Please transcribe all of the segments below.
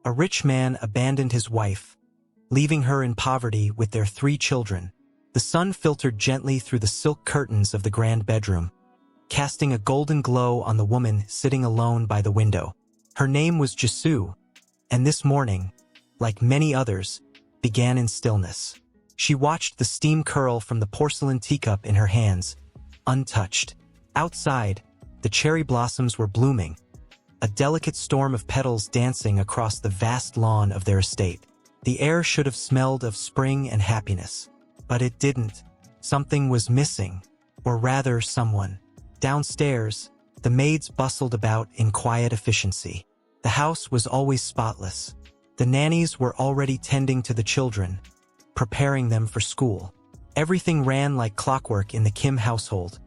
A rich man abandoned his wife, leaving her in poverty with their 3 children. The sun filtered gently through the silk curtains of the grand bedroom, casting a golden glow on the woman sitting alone by the window. Her name was Jisoo, and this morning, like many others, began in stillness. She watched the steam curl from the porcelain teacup in her hands, untouched. Outside, the cherry blossoms were blooming, a delicate storm of petals dancing across the vast lawn of their estate. The air should have smelled of spring and happiness, but it didn't. Something was missing, or rather someone. Downstairs, the maids bustled about in quiet efficiency. The house was always spotless. The nannies were already tending to the children, preparing them for school. Everything ran like clockwork in the Kim household,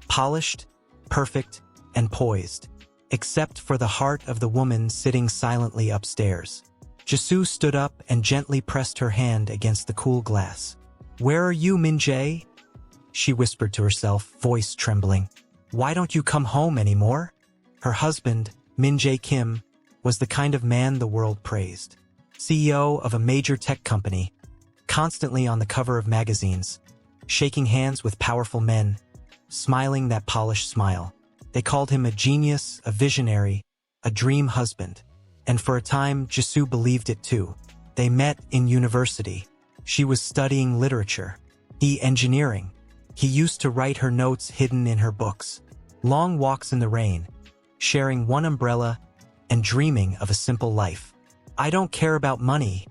polished, perfect, and poised, except for the heart of the woman sitting silently upstairs. Jisoo stood up and gently pressed her hand against the cool glass. "Where are you, Min-jae?" she whispered to herself, voice trembling. "Why don't you come home anymore?" Her husband, Min-jae Kim, was the kind of man the world praised. CEO of a major tech company, constantly on the cover of magazines, shaking hands with powerful men, smiling that polished smile. They called him a genius, a visionary, a dream husband. And for a time, Jisoo believed it too. They met in university. She was studying literature, he engineering. He used to write her notes hidden in her books. Long walks in the rain, sharing one umbrella and dreaming of a simple life. "I don't care about money,"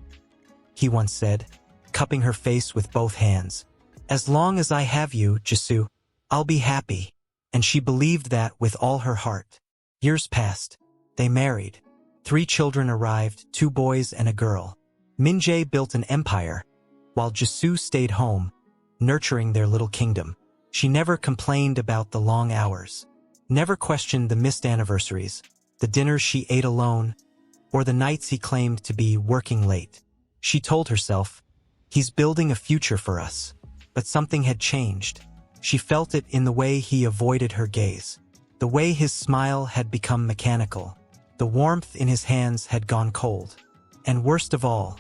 he once said, cupping her face with both hands. "As long as I have you, Jisoo, I'll be happy." And she believed that with all her heart. Years passed. They married. 3 children arrived, 2 boys and a girl. Min-jae built an empire, while Jisoo stayed home, nurturing their little kingdom. She never complained about the long hours, never questioned the missed anniversaries, the dinners she ate alone, or the nights he claimed to be working late. She told herself, "He's building a future for us." But something had changed. She felt it in the way he avoided her gaze, the way his smile had become mechanical. The warmth in his hands had gone cold. And worst of all,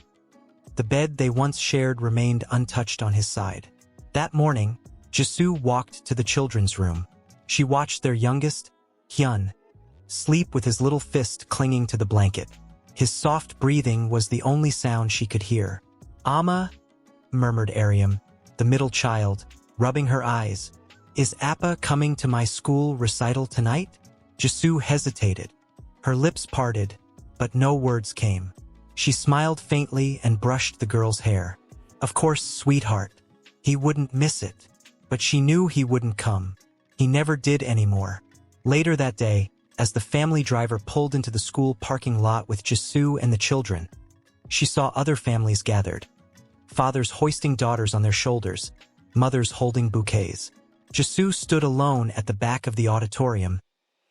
the bed they once shared remained untouched on his side. That morning, Jisoo walked to the children's room. She watched their youngest, Hyun, sleep with his little fist clinging to the blanket. His soft breathing was the only sound she could hear. "Amma," murmured Aryam, the middle child, rubbing her eyes. "Is Appa coming to my school recital tonight?" Jisoo hesitated. Her lips parted, but no words came. She smiled faintly and brushed the girl's hair. Of course, sweetheart. He wouldn't miss it. But she knew he wouldn't come. He never did anymore. Later that day, as the family driver pulled into the school parking lot with Jisoo and the children, she saw other families gathered. Fathers hoisting daughters on their shoulders, mothers holding bouquets. Jisoo stood alone at the back of the auditorium,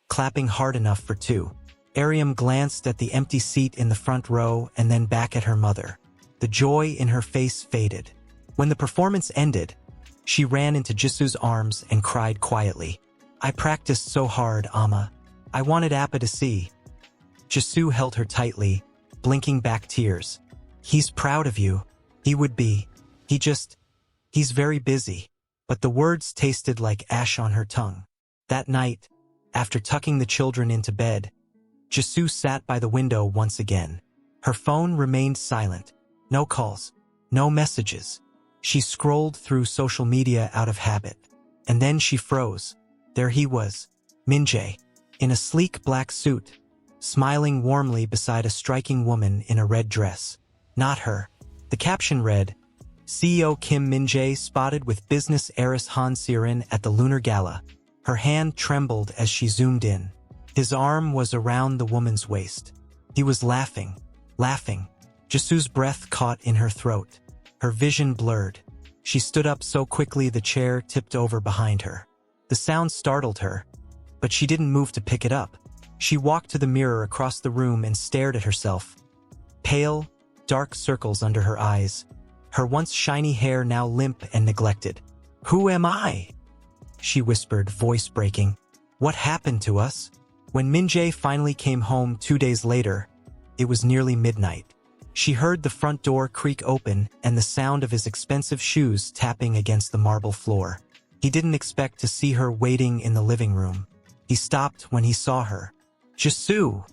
clapping hard enough for 2. Aryam glanced at the empty seat in the front row and then back at her mother. The joy in her face faded. When the performance ended, she ran into Jisoo's arms and cried quietly. "I practiced so hard, Amma. I wanted Appa to see." Jisoo held her tightly, blinking back tears. "He's proud of you. He would be. He's very busy." But the words tasted like ash on her tongue. That night, after tucking the children into bed, Jisoo sat by the window once again. Her phone remained silent. No calls, no messages. She scrolled through social media out of habit. And then she froze. There he was, Min-jae, in a sleek black suit, smiling warmly beside a striking woman in a red dress. Not her. The caption read, "CEO Kim Min-jae spotted with business heiress Han Sirin at the Lunar Gala." Her hand trembled as she zoomed in. His arm was around the woman's waist. He was laughing. Jisoo's breath caught in her throat. Her vision blurred. She stood up so quickly the chair tipped over behind her. The sound startled her, but she didn't move to pick it up. She walked to the mirror across the room and stared at herself. Pale, dark circles under her eyes. Her once shiny hair now limp and neglected. "Who am I?" she whispered, voice breaking. "What happened to us?" When Min-jae finally came home 2 days later, It was nearly midnight. She heard the front door creak open and the sound of his expensive shoes tapping against the marble floor. He didn't expect to see her waiting in the living room. He stopped when he saw her. "Jisoo,"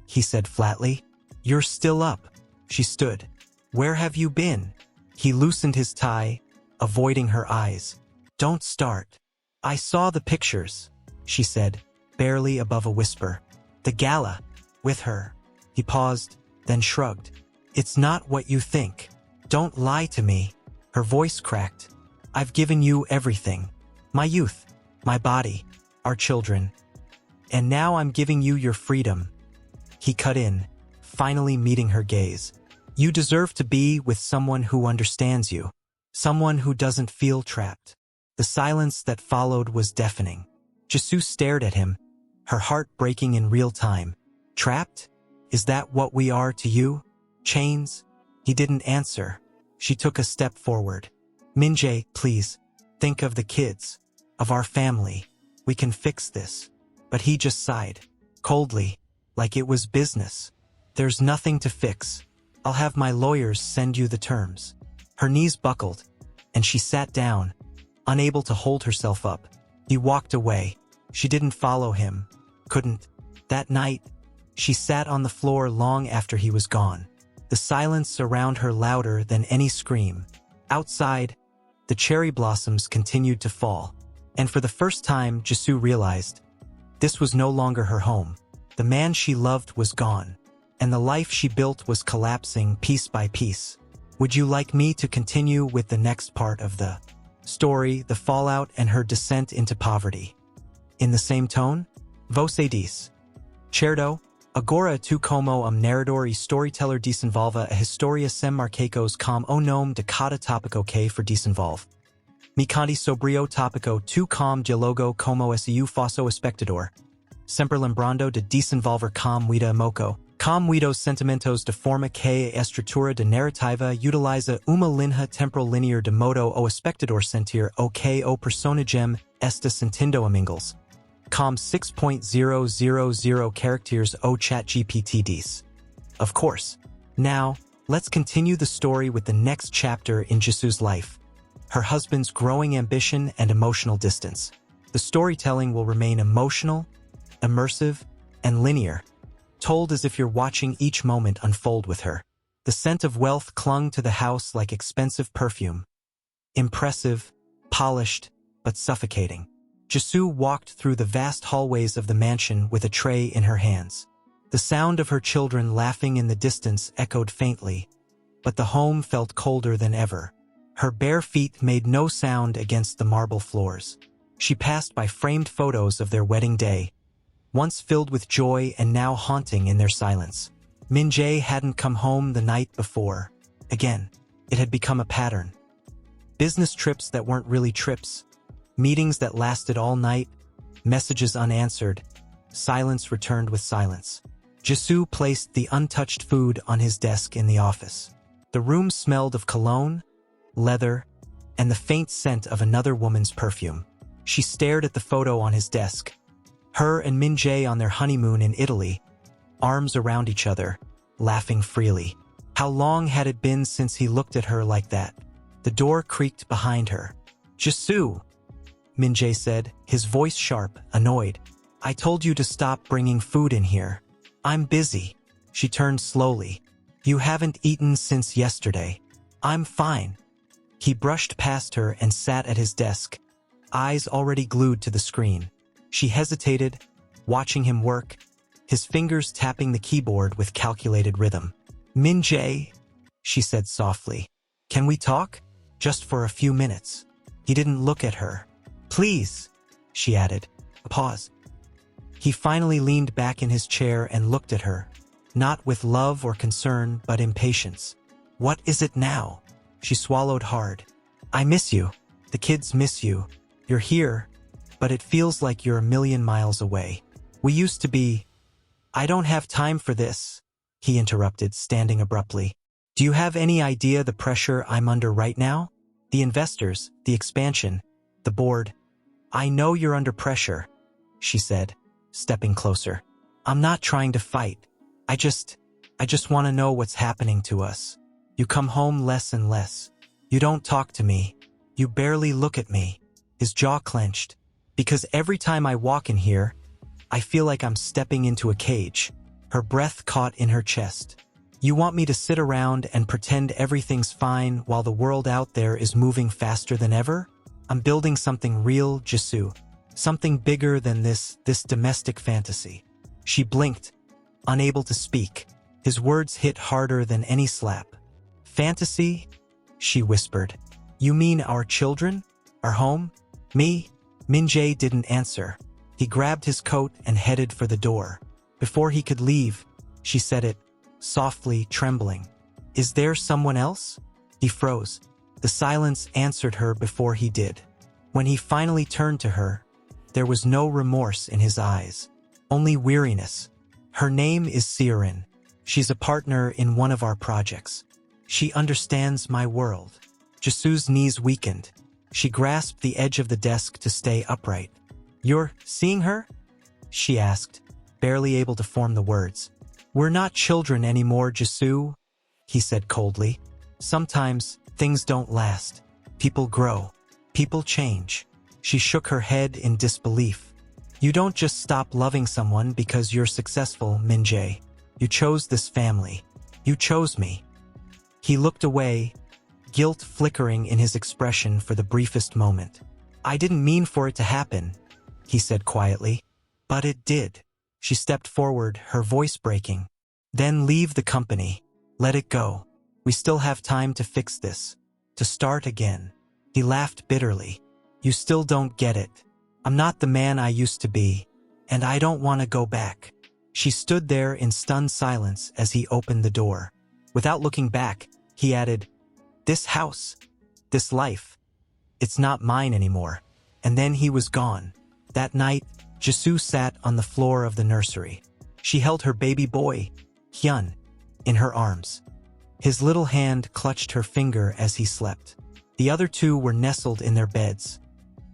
he said flatly. "You're still up." She stood. "Where have you been?" He loosened his tie, avoiding her eyes. "Don't start." "I saw the pictures," she said, barely above a whisper. "The gala. With her." He paused, then shrugged. "It's not what you think. Don't lie to me." Her voice cracked. "I've given you everything. My youth, my body, our children. And now I'm giving you your freedom." He cut in, finally meeting her gaze. "You deserve to be with someone who understands you. Someone who doesn't feel trapped." The silence that followed was deafening. Jisoo stared at him, her heart breaking in real time. "Trapped? Is that what we are to you? Chains?" He didn't answer. She took a step forward. "Min-jae, please. Think of the kids. Of our family. We can fix this." But he just sighed. Coldly. Like it was business. "There's nothing to fix. I'll have my lawyers send you the terms." Her knees buckled, and she sat down, unable to hold herself up. He walked away. She didn't follow him. Couldn't. That night, she sat on the floor long after he was gone. The silence around her louder than any scream. Outside, the cherry blossoms continued to fall. And for the first time, Jisoo realized this was no longer her home. The man she loved was gone, and the life she built was collapsing piece by piece. Would you like me to continue with the next part of the story, the fallout and her descent into poverty? In the same tone? Você diz. Certo? Agora tu como narrador e storyteller desenvolva a história sem marcos com o nome de cada tópico que for desenvolve. Me conte sobre o tópico tu com dialogo como su faço espectador. Sempre lembrando de desenvolver com muita emoção. Com muitos sentimentos de forma que a estrutura de narrativa utiliza uma linha temporal linear de modo o espectador sentir o que o personagem está sentindo amigos. Com 6.000 characters o ChatGPT diz. Of course. Now, let's continue the story with the next chapter in Jisoo's life. Her husband's growing ambition and emotional distance. The storytelling will remain emotional, immersive, and linear, told as if you're watching each moment unfold with her. The scent of wealth clung to the house like expensive perfume. Impressive, polished, but suffocating. Jisoo walked through the vast hallways of the mansion with a tray in her hands. The sound of her children laughing in the distance echoed faintly, but the home felt colder than ever. Her bare feet made no sound against the marble floors. She passed by framed photos of their wedding day, once filled with joy and now haunting in their silence. Min-jae hadn't come home the night before. Again, it had become a pattern. Business trips that weren't really trips. Meetings that lasted all night. Messages unanswered. Silence returned with silence. Jisoo placed the untouched food on his desk in the office. The room smelled of cologne, leather, and the faint scent of another woman's perfume. She stared at the photo on his desk. Her and Min-jae on their honeymoon in Italy, arms around each other, laughing freely. How long had it been since he looked at her like that? The door creaked behind her. "Jisoo," Min-jae said, his voice sharp, annoyed. "I told you to stop bringing food in here. I'm busy." She turned slowly. "You haven't eaten since yesterday." "I'm fine." He brushed past her and sat at his desk, eyes already glued to the screen. She hesitated, watching him work, his fingers tapping the keyboard with calculated rhythm. "Min-jae," she said softly. "Can we talk? Just for a few minutes." He didn't look at her. "Please," she added. A pause. He finally leaned back in his chair and looked at her, not with love or concern, but impatience. "What is it now?" She swallowed hard. "I miss you. The kids miss you. You're here, but it feels like you're a million miles away. We used to be—" "I don't have time for this," he interrupted, standing abruptly. "Do you have any idea the pressure I'm under right now? The investors, the expansion, the board. I know you're under pressure," she said, stepping closer. "I'm not trying to fight. I just I just want to know what's happening to us. You come home less and less. You don't talk to me. You barely look at me." His jaw clenched. "Because every time I walk in here, I feel like I'm stepping into a cage." Her breath caught in her chest. "You want me to sit around and pretend everything's fine while the world out there is moving faster than ever? I'm building something real, Jisoo. Something bigger than this domestic fantasy." She blinked, unable to speak. His words hit harder than any slap. "Fantasy?" she whispered. "You mean our children? Our home? Me?" Min-jae didn't answer. He grabbed his coat and headed for the door. Before he could leave, she said it, softly, trembling. "Is there someone else?" He froze. The silence answered her before he did. When he finally turned to her, there was no remorse in his eyes, only weariness. "Her name is Seorin. She's a partner in one of our projects. She understands my world." Jisoo's knees weakened. She grasped the edge of the desk to stay upright. "You're seeing her?" she asked, barely able to form the words. "We're not children anymore, Jisoo," he said coldly. "Sometimes things don't last. People grow. People change." She shook her head in disbelief. "You don't just stop loving someone because you're successful, Min-jae. You chose this family. You chose me." He looked away, guilt flickering in his expression for the briefest moment. "I didn't mean for it to happen," he said quietly. "But it did." She stepped forward, her voice breaking. "Then leave the company. Let it go. We still have time to fix this. To start again." He laughed bitterly. "You still don't get it. I'm not the man I used to be, and I don't want to go back." She stood there in stunned silence as he opened the door. Without looking back, he added, "This house, this life, it's not mine anymore." And then he was gone. That night, Jisoo sat on the floor of the nursery. She held her baby boy, Hyun, in her arms. His little hand clutched her finger as he slept. The other two were nestled in their beds,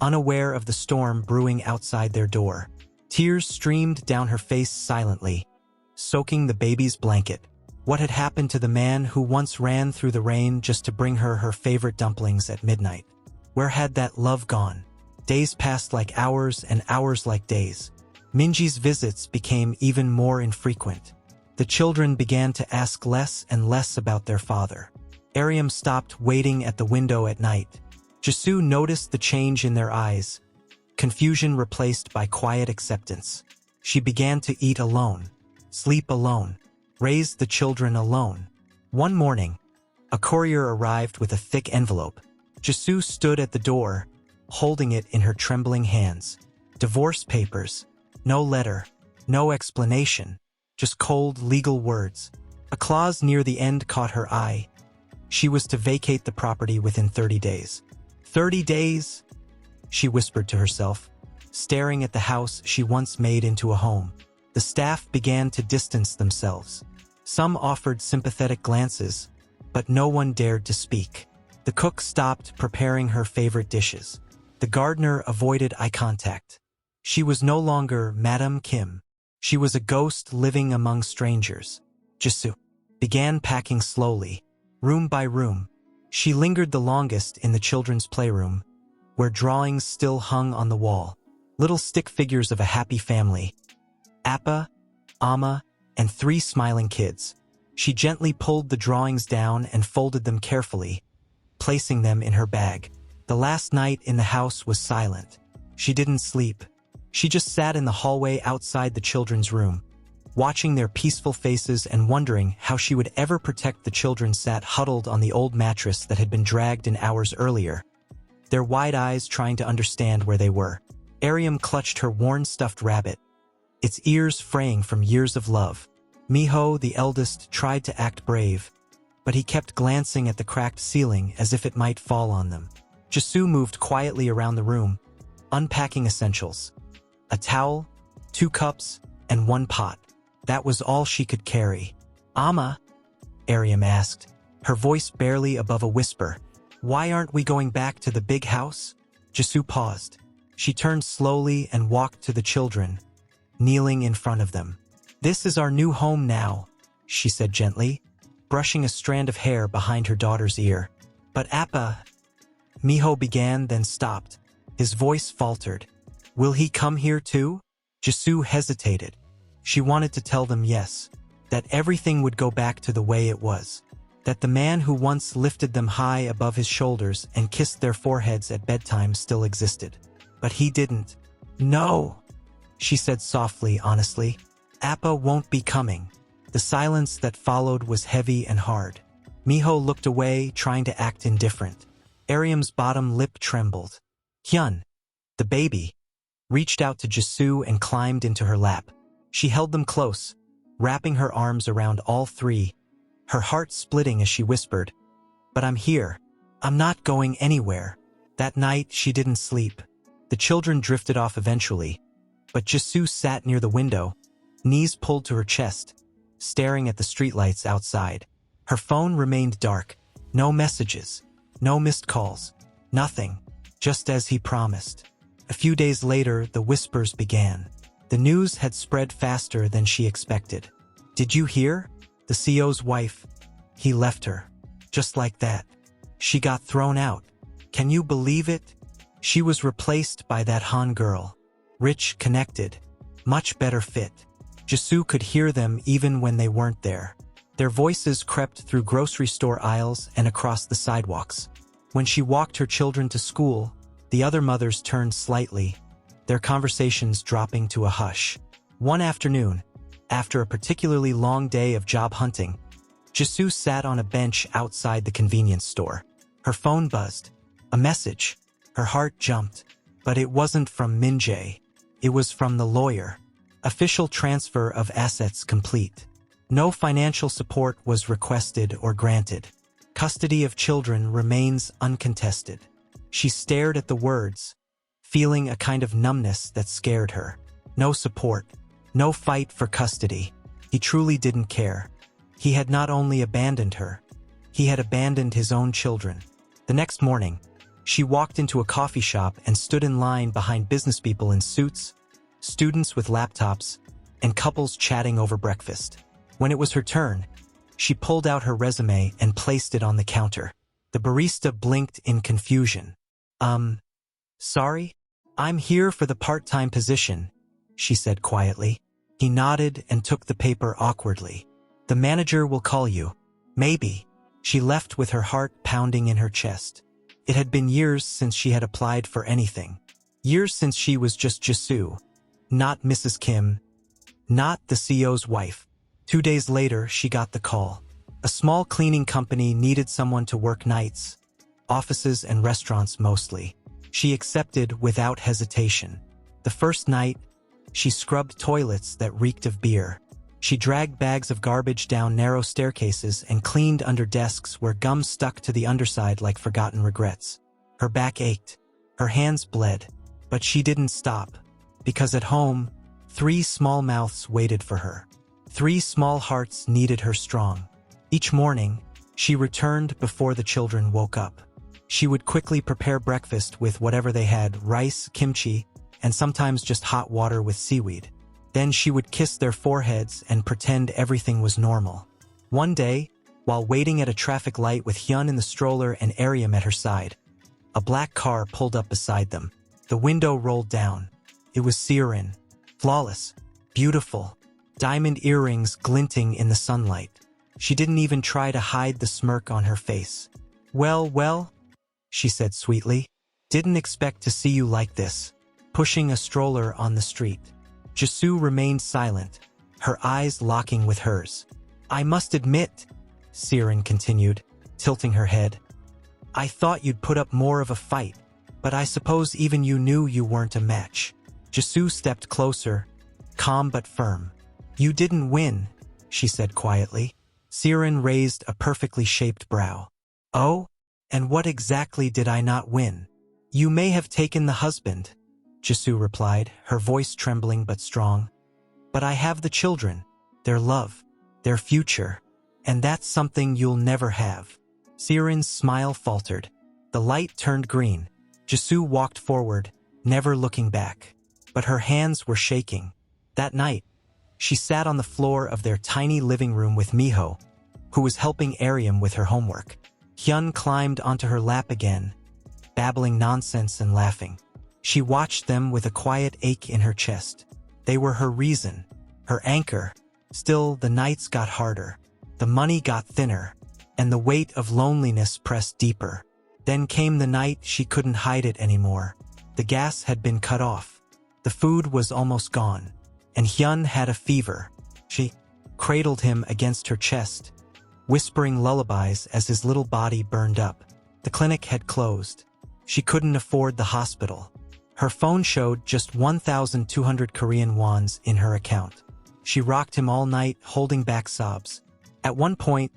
unaware of the storm brewing outside their door. Tears streamed down her face silently, soaking the baby's blanket. What had happened to the man who once ran through the rain just to bring her her favorite dumplings at midnight? Where had that love gone? Days passed like hours and hours like days. Minji's visits became even more infrequent. The children began to ask less and less about their father. Aryam stopped waiting at the window at night. Jisoo noticed the change in their eyes, confusion replaced by quiet acceptance. She began to eat alone, sleep alone, raise the children alone. One morning, a courier arrived with a thick envelope. Jisoo stood at the door, holding it in her trembling hands. Divorce papers. No letter, no explanation, just cold legal words. A clause near the end caught her eye. She was to vacate the property within 30 days. 30 days? She whispered to herself, staring at the house she once made into a home. The staff began to distance themselves. Some offered sympathetic glances, but no one dared to speak. The cook stopped preparing her favorite dishes. The gardener avoided eye contact. She was no longer Madame Kim. She was a ghost living among strangers. Jisoo began packing slowly, room by room. She lingered the longest in the children's playroom, where drawings still hung on the wall. Little stick figures of a happy family. Appa, Amma, and 3 smiling kids. She gently pulled the drawings down and folded them carefully, placing them in her bag. The last night in the house was silent. She didn't sleep. She just sat in the hallway outside the children's room, watching their peaceful faces and wondering how she would ever protect the children sat huddled on the old mattress that had been dragged in hours earlier, their wide eyes trying to understand where they were. Aryam clutched her worn stuffed rabbit, its ears fraying from years of love. Miho, the eldest, tried to act brave, but he kept glancing at the cracked ceiling as if it might fall on them. Jisoo moved quietly around the room, unpacking essentials. A towel, 2 cups, and 1 pot. That was all she could carry. "Amma?" Aryam asked, her voice barely above a whisper. "Why aren't we going back to the big house?" Jisoo paused. She turned slowly and walked to the children, kneeling in front of them. "This is our new home now," she said gently, brushing a strand of hair behind her daughter's ear. But Appa, Miho began, then stopped. His voice faltered. Will he come here too? Jisoo hesitated. She wanted to tell them yes, that everything would go back to the way it was, that the man who once lifted them high above his shoulders and kissed their foreheads at bedtime still existed. But he didn't. No, she said softly, honestly. Appa won't be coming. The silence that followed was heavy and hard. Miho looked away, trying to act indifferent. Aryam's bottom lip trembled. Hyun, the baby, reached out to Jisoo and climbed into her lap. She held them close, wrapping her arms around all three, her heart splitting as she whispered, "But I'm here. I'm not going anywhere." That night, she didn't sleep. The children drifted off eventually, but Jisoo sat near the window, knees pulled to her chest, staring at the streetlights outside. Her phone remained dark. No messages, no missed calls, nothing, just as he promised. A few days later, the whispers began. The news had spread faster than she expected. Did you hear? The CEO's wife. He left her. Just like that. She got thrown out. Can you believe it? She was replaced by that Han girl. Rich, connected, much better fit. Jisoo could hear them even when they weren't there. Their voices crept through grocery store aisles and across the sidewalks. When she walked her children to school, the other mothers turned slightly, their conversations dropping to a hush. One afternoon, after a particularly long day of job hunting, Jisoo sat on a bench outside the convenience store. Her phone buzzed. A message. Her heart jumped. But it wasn't from Min-jae. It was from the lawyer. Official transfer of assets complete. No financial support was requested or granted. Custody of children remains uncontested. She stared at the words, feeling a kind of numbness that scared her. No support. No fight for custody. He truly didn't care. He had not only abandoned her, he had abandoned his own children. The next morning, she walked into a coffee shop and stood in line behind businesspeople in suits, students with laptops, and couples chatting over breakfast. When it was her turn, she pulled out her resume and placed it on the counter. The barista blinked in confusion. Sorry? I'm here for the part-time position, she said quietly. He nodded and took the paper awkwardly. The manager will call you. Maybe. She left with her heart pounding in her chest. It had been years since she had applied for anything. Years since she was just Jisoo, not Mrs. Kim, not the CEO's wife. 2 days later, she got the call. A small cleaning company needed someone to work nights, offices and restaurants mostly. She accepted without hesitation. The first night, she scrubbed toilets that reeked of beer. She dragged bags of garbage down narrow staircases and cleaned under desks where gum stuck to the underside like forgotten regrets. Her back ached. Her hands bled. But she didn't stop. Because at home, 3 small mouths waited for her. 3 small hearts needed her strong. Each morning, she returned before the children woke up. She would quickly prepare breakfast with whatever they had, rice, kimchi, and sometimes just hot water with seaweed. Then she would kiss their foreheads and pretend everything was normal. One day, while waiting at a traffic light with Hyun in the stroller and Aryam at her side, a black car pulled up beside them. The window rolled down. It was Siren. Flawless. Beautiful. Diamond earrings glinting in the sunlight. She didn't even try to hide the smirk on her face. Well, she said sweetly. Didn't expect to see you like this. Pushing a stroller on the street. Jisoo remained silent, her eyes locking with hers. I must admit, Siren continued, tilting her head. I thought you'd put up more of a fight, but I suppose even you knew you weren't a match. Jisoo stepped closer, calm but firm. You didn't win, she said quietly. Siren raised a perfectly shaped brow. Oh? And what exactly did I not win? You may have taken the husband, Jisoo replied, her voice trembling but strong. But I have the children, their love, their future, and that's something you'll never have. Siren's smile faltered. The light turned green. Jisoo walked forward, never looking back. But her hands were shaking. That night, She sat on the floor of their tiny living room with Miho, who was helping Aryam with her homework. Hyun climbed onto her lap again, babbling nonsense and laughing. She watched them with a quiet ache in her chest. They were her reason, her anchor. Still, the nights got harder. The money got thinner, and the weight of loneliness pressed deeper. Then came the night she couldn't hide it anymore. The gas had been cut off. The food was almost gone, and Hyun had a fever. She cradled him against her chest, whispering lullabies as his little body burned up. The clinic had closed. She couldn't afford the hospital. Her phone showed just 1,200 Korean wons in her account. She rocked him all night, holding back sobs. At one point,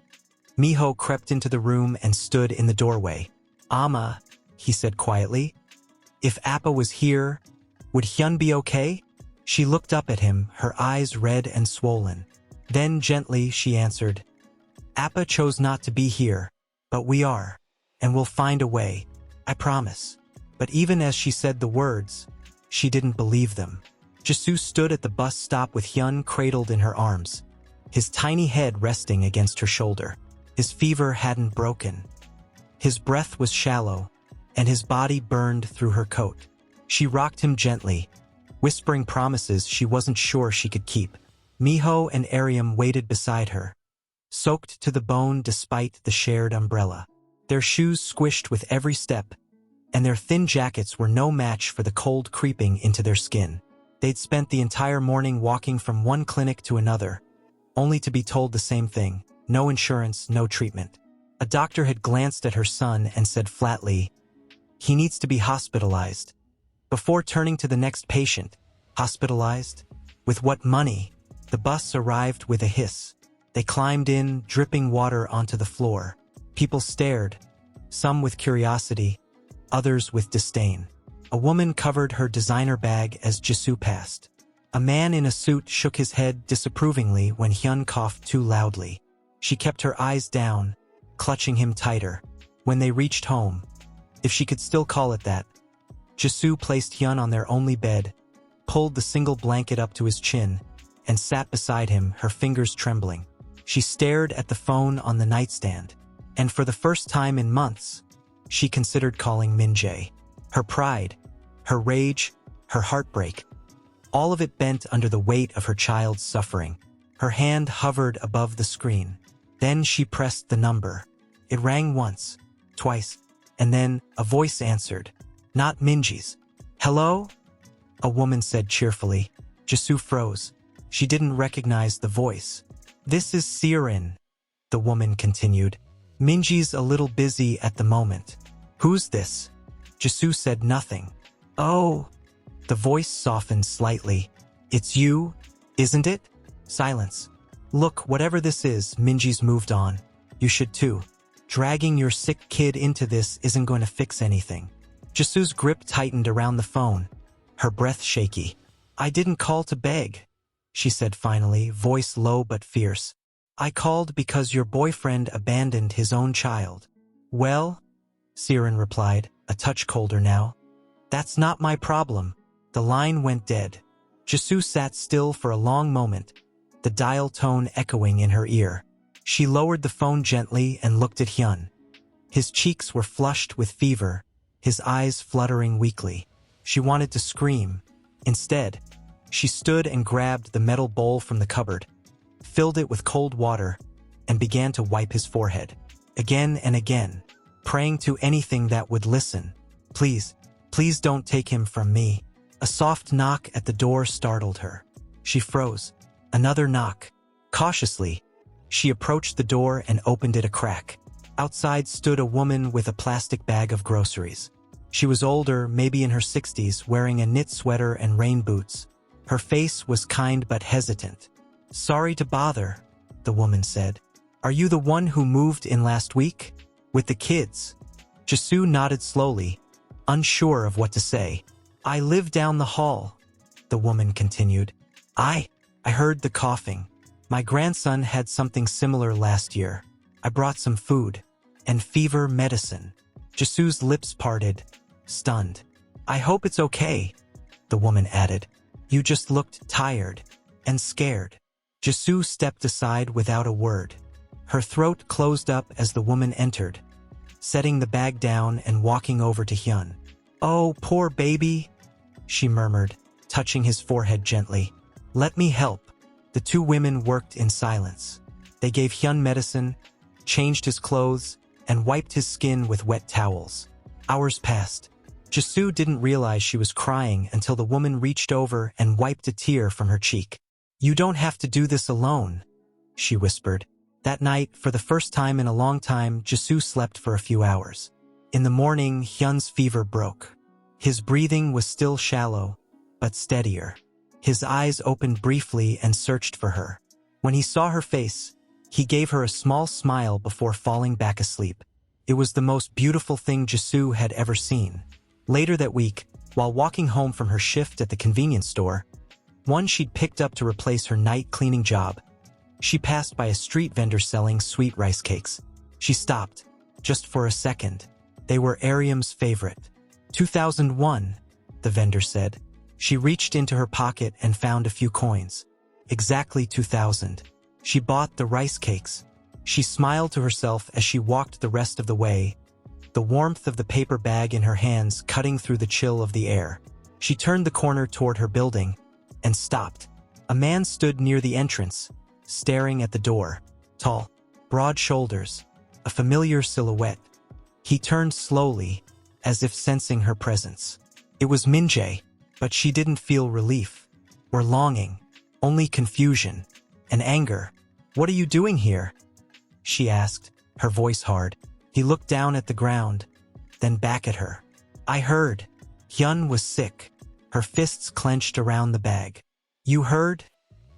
Miho crept into the room and stood in the doorway. "Amma," he said quietly. "If Appa was here, would Hyun be okay?" She looked up at him, her eyes red and swollen. Then gently she answered, "Appa chose not to be here, but we are, and we'll find a way, I promise." But even as she said the words, she didn't believe them. Jisoo stood at the bus stop with Hyun cradled in her arms, his tiny head resting against her shoulder. His fever hadn't broken. His breath was shallow, and his body burned through her coat. She rocked him gently, whispering promises she wasn't sure she could keep. Miho and Aryam waited beside her, soaked to the bone despite the shared umbrella. Their shoes squished with every step, and their thin jackets were no match for the cold creeping into their skin. They'd spent the entire morning walking from one clinic to another, only to be told the same thing: no insurance, no treatment. A doctor had glanced at her son and said flatly, "He needs to be hospitalized." Before turning to the next patient, hospitalized? With what money? The bus arrived with a hiss. They climbed in, dripping water onto the floor. People stared, some with curiosity, others with disdain. A woman covered her designer bag as Jisoo passed. A man in a suit shook his head disapprovingly when Hyun coughed too loudly. She kept her eyes down, clutching him tighter. When they reached home, if she could still call it that, Jisoo placed Hyun on their only bed, pulled the single blanket up to his chin, and sat beside him, her fingers trembling. She stared at the phone on the nightstand, and for the first time in months, she considered calling Min-jae. Her pride, her rage, her heartbreak, all of it bent under the weight of her child's suffering. Her hand hovered above the screen. Then she pressed the number. It rang once, twice, and then a voice answered. Not Minji's. "Hello?" a woman said cheerfully. Jisoo froze. She didn't recognize the voice. "This is Sirin," the woman continued. "Minji's a little busy at the moment." "Who's this?" Jisoo said nothing. "Oh." The voice softened slightly. "It's you, isn't it?" Silence. "Look, whatever this is," Minji's moved on. "You should too. Dragging your sick kid into this isn't going to fix anything." Jisoo's grip tightened around the phone, her breath shaky. "I didn't call to beg," she said finally, voice low but fierce. "I called because your boyfriend abandoned his own child." "Well," Siren replied, a touch colder now, "that's not my problem." The line went dead. Jisoo sat still for a long moment, the dial tone echoing in her ear. She lowered the phone gently and looked at Hyun. His cheeks were flushed with fever, his eyes fluttering weakly. She wanted to scream. Instead, she stood and grabbed the metal bowl from the cupboard, filled it with cold water, and began to wipe his forehead. Again and again, praying to anything that would listen. "Please, please don't take him from me." A soft knock at the door startled her. She froze. Another knock. Cautiously, she approached the door and opened it a crack. Outside stood a woman with a plastic bag of groceries. She was older, maybe in her 60s, wearing a knit sweater and rain boots. Her face was kind but hesitant. "Sorry to bother," the woman said. "Are you the one who moved in last week? With the kids?" Jisoo nodded slowly, unsure of what to say. "I live down the hall," the woman continued. I heard the coughing. My grandson had something similar last year. I brought some food and fever medicine." Jisoo's lips parted, stunned. "I hope it's okay," the woman added. "You just looked tired." and scared. Jisoo stepped aside without a word. Her throat closed up as the woman entered, setting the bag down and walking over to Hyun. "Oh, poor baby," she murmured, touching his forehead gently. "Let me help." The two women worked in silence. They gave Hyun medicine, changed his clothes, and wiped his skin with wet towels. Hours passed. Jisoo didn't realize she was crying until the woman reached over and wiped a tear from her cheek. "You don't have to do this alone," she whispered. That night, for the first time in a long time, Jisoo slept for a few hours. In the morning, Hyun's fever broke. His breathing was still shallow, but steadier. His eyes opened briefly and searched for her. When he saw her face, he gave her a small smile before falling back asleep. It was the most beautiful thing Jisoo had ever seen. Later that week, while walking home from her shift at the convenience store, one she'd picked up to replace her night cleaning job, she passed by a street vendor selling sweet rice cakes. She stopped, just for a second. They were Ariam's favorite. 2001, the vendor said. She reached into her pocket and found a few coins. Exactly 2000. She bought the rice cakes. She smiled to herself as she walked the rest of the way, the warmth of the paper bag in her hands cutting through the chill of the air. She turned the corner toward her building and stopped. A man stood near the entrance, staring at the door. Tall, broad shoulders, a familiar silhouette. He turned slowly, as if sensing her presence. It was Min-jae, but she didn't feel relief or longing, only confusion and anger. "What are you doing here?" she asked, her voice hard. He looked down at the ground, then back at her. "I heard. Hyun was sick." Her fists clenched around the bag. "You heard?"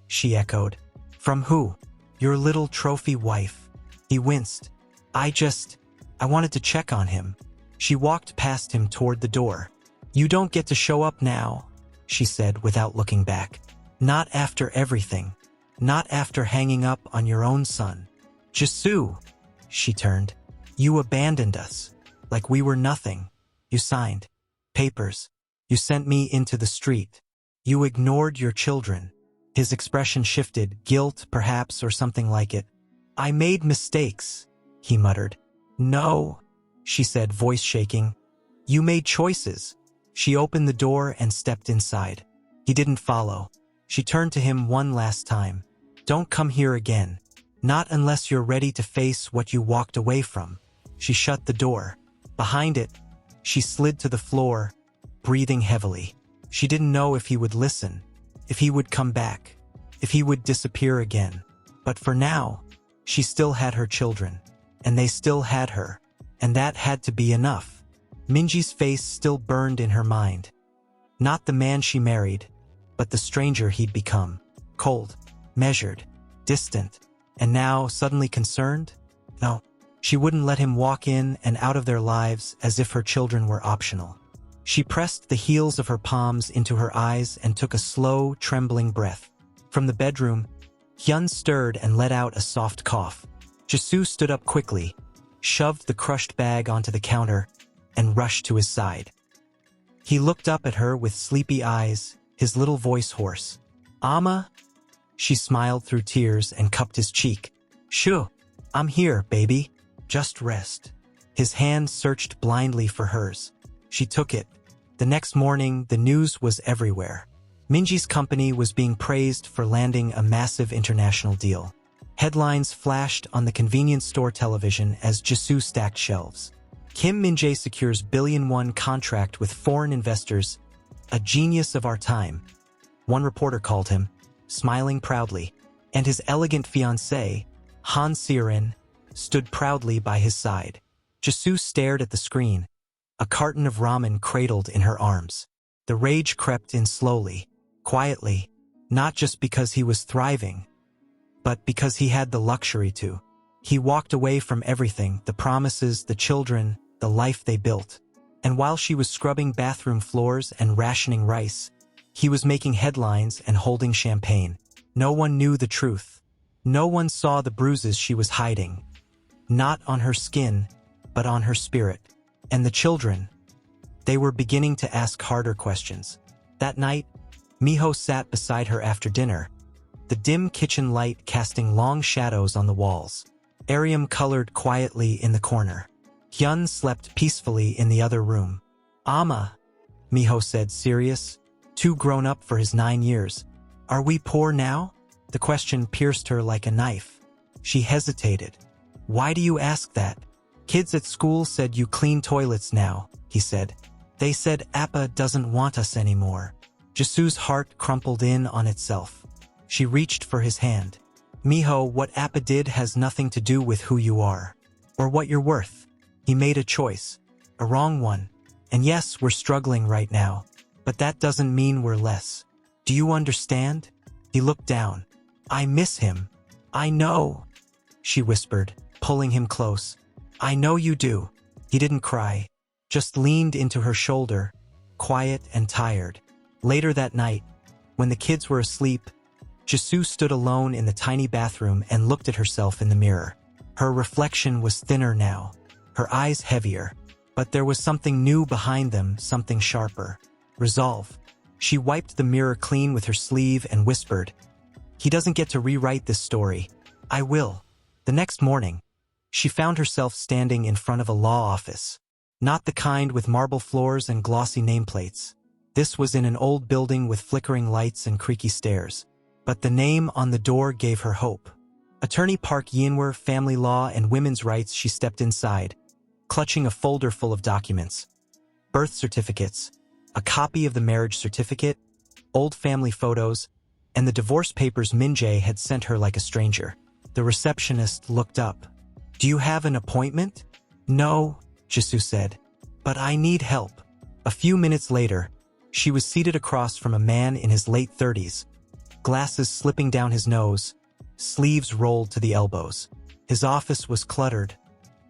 she echoed. "From who?" "Your little trophy wife." He winced. I wanted to check on him." She walked past him toward the door. "You don't get to show up now," she said without looking back. "Not after everything. Not after hanging up on your own son." "Jisoo," she turned. "You abandoned us. Like we were nothing. You signed papers. You sent me into the street. You ignored your children." His expression shifted, guilt perhaps or something like it. "I made mistakes," he muttered. "No," she said, voice shaking. "You made choices." She opened the door and stepped inside. He didn't follow. She turned to him one last time. "Don't come here again. Not unless you're ready to face what you walked away from." She shut the door. Behind it, she slid to the floor, breathing heavily. She didn't know if he would listen, if he would come back, if he would disappear again. But for now, she still had her children, and they still had her, and that had to be enough. Minji's face still burned in her mind. Not the man she married, but the stranger he'd become. Cold, measured, distant, and now suddenly concerned? No, she wouldn't let him walk in and out of their lives as if her children were optional. She pressed the heels of her palms into her eyes and took a slow, trembling breath. From the bedroom, Hyun stirred and let out a soft cough. Jisoo stood up quickly, shoved the crushed bag onto the counter, and rushed to his side. He looked up at her with sleepy eyes, his little voice hoarse. "Amma?" She smiled through tears and cupped his cheek. "Shoo, I'm here, baby. Just rest." His hand searched blindly for hers. She took it. The next morning, the news was everywhere. Minji's company was being praised for landing a massive international deal. Headlines flashed on the convenience store television as Jisoo stacked shelves. Kim Min-jae secures $1 billion contract with foreign investors, a genius of our time, one reporter called him, smiling proudly, and his elegant fiancée, Han Seorin, stood proudly by his side. Jisoo stared at the screen, a carton of ramen cradled in her arms. The rage crept in slowly, quietly, not just because he was thriving, but because he had the luxury to. He walked away from everything, the promises, the children, the life they built. And while she was scrubbing bathroom floors and rationing rice, he was making headlines and holding champagne. No one knew the truth. No one saw the bruises she was hiding. Not on her skin, but on her spirit. And the children, they were beginning to ask harder questions. That night, Miho sat beside her after dinner, the dim kitchen light casting long shadows on the walls. Ariam colored quietly in the corner. Hyun slept peacefully in the other room. "Amma," Miho said, serious, too grown up for his 9 years. "Are we poor now?" The question pierced her like a knife. She hesitated. "Why do you ask that?" "Kids at school said you clean toilets now," he said. "They said Appa doesn't want us anymore." Jisu's heart crumpled in on itself. She reached for his hand. "Miho, what Appa did has nothing to do with who you are. Or what you're worth. He made a choice. A wrong one. And yes, we're struggling right now. But that doesn't mean we're less. Do you understand?" He looked down. "I miss him. I know," she whispered, pulling him close. "I know you do." He didn't cry, just leaned into her shoulder, quiet and tired. Later that night, when the kids were asleep, Jisu stood alone in the tiny bathroom and looked at herself in the mirror. Her reflection was thinner now, her eyes heavier, but there was something new behind them, something sharper. Resolve. She wiped the mirror clean with her sleeve and whispered, "He doesn't get to rewrite this story. I will." The next morning, she found herself standing in front of a law office. Not the kind with marble floors and glossy nameplates. This was in an old building with flickering lights and creaky stairs. But the name on the door gave her hope. Attorney Park Yinwer, Family Law and Women's Rights. She stepped inside, clutching a folder full of documents. Birth certificates, a copy of the marriage certificate, old family photos, and the divorce papers Min-jae had sent her like a stranger. The receptionist looked up. "Do you have an appointment?" "No," Jisu said. "But I need help." A few minutes later, she was seated across from a man in his late 30s, glasses slipping down his nose, sleeves rolled to the elbows. His office was cluttered,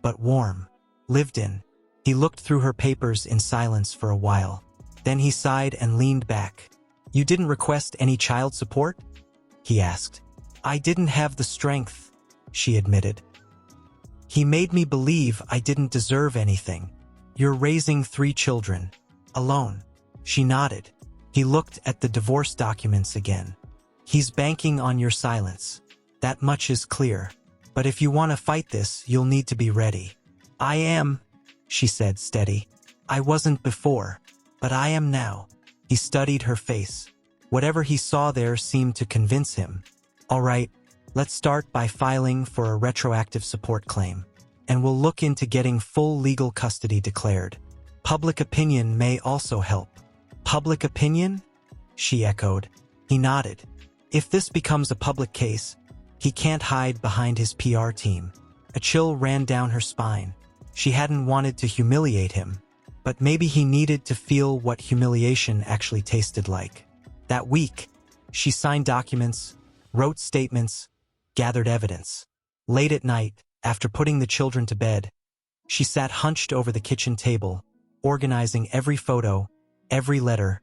but warm, lived in. He looked through her papers in silence for a while. Then he sighed and leaned back. "You didn't request any child support?" he asked. "I didn't have the strength," she admitted. "He made me believe I didn't deserve anything. You're raising 3 children. Alone." She nodded. He looked at the divorce documents again. "He's banking on your silence. That much is clear. But if you want to fight this, you'll need to be ready." "I am," she said, steady. "I wasn't before, but I am now." He studied her face. Whatever he saw there seemed to convince him. "All right, let's start by filing for a retroactive support claim. And we'll look into getting full legal custody declared. Public opinion may also help." "Public opinion?" she echoed. He nodded. "If this becomes a public case, he can't hide behind his PR team." A chill ran down her spine. She hadn't wanted to humiliate him, but maybe he needed to feel what humiliation actually tasted like. That week, she signed documents, wrote statements, gathered evidence. Late at night, after putting the children to bed, she sat hunched over the kitchen table, organizing every photo, every letter,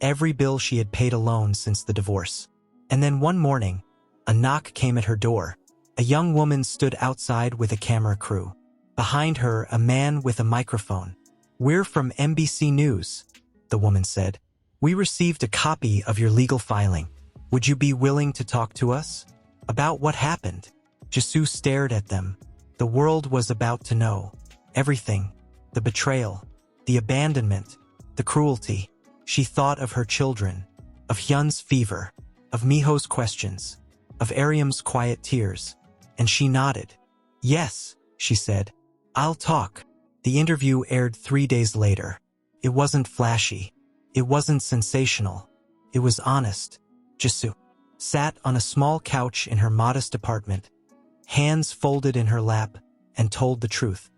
every bill she had paid alone since the divorce. And then one morning, a knock came at her door. A young woman stood outside with a camera crew. Behind her, a man with a microphone. "We're from MBC News," the woman said. "We received a copy of your legal filing. Would you be willing to talk to us?" "About what happened?" Jisu stared at them. The world was about to know. Everything. The betrayal. The abandonment. The cruelty. She thought of her children. Of Hyun's fever. Of Miho's questions. Of Ariam's quiet tears. And she nodded. "Yes," she said. "I'll talk." The interview aired 3 days later. It wasn't flashy. It wasn't sensational. It was honest. Jisu sat on a small couch in her modest apartment, hands folded in her lap, and told the truth.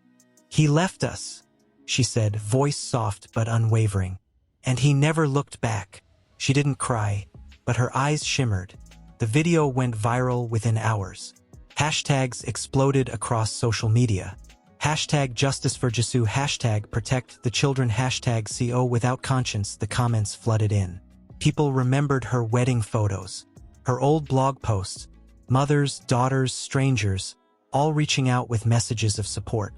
"He left us," she said, voice soft but unwavering. "And he never looked back." She didn't cry, but her eyes shimmered. The video went viral within hours. Hashtags exploded across social media. Hashtag Justice for Jisu, hashtag Protect the Children, hashtag CO Without Conscience. The comments flooded in. People remembered her wedding photos, her old blog posts, mothers, daughters, strangers, all reaching out with messages of support.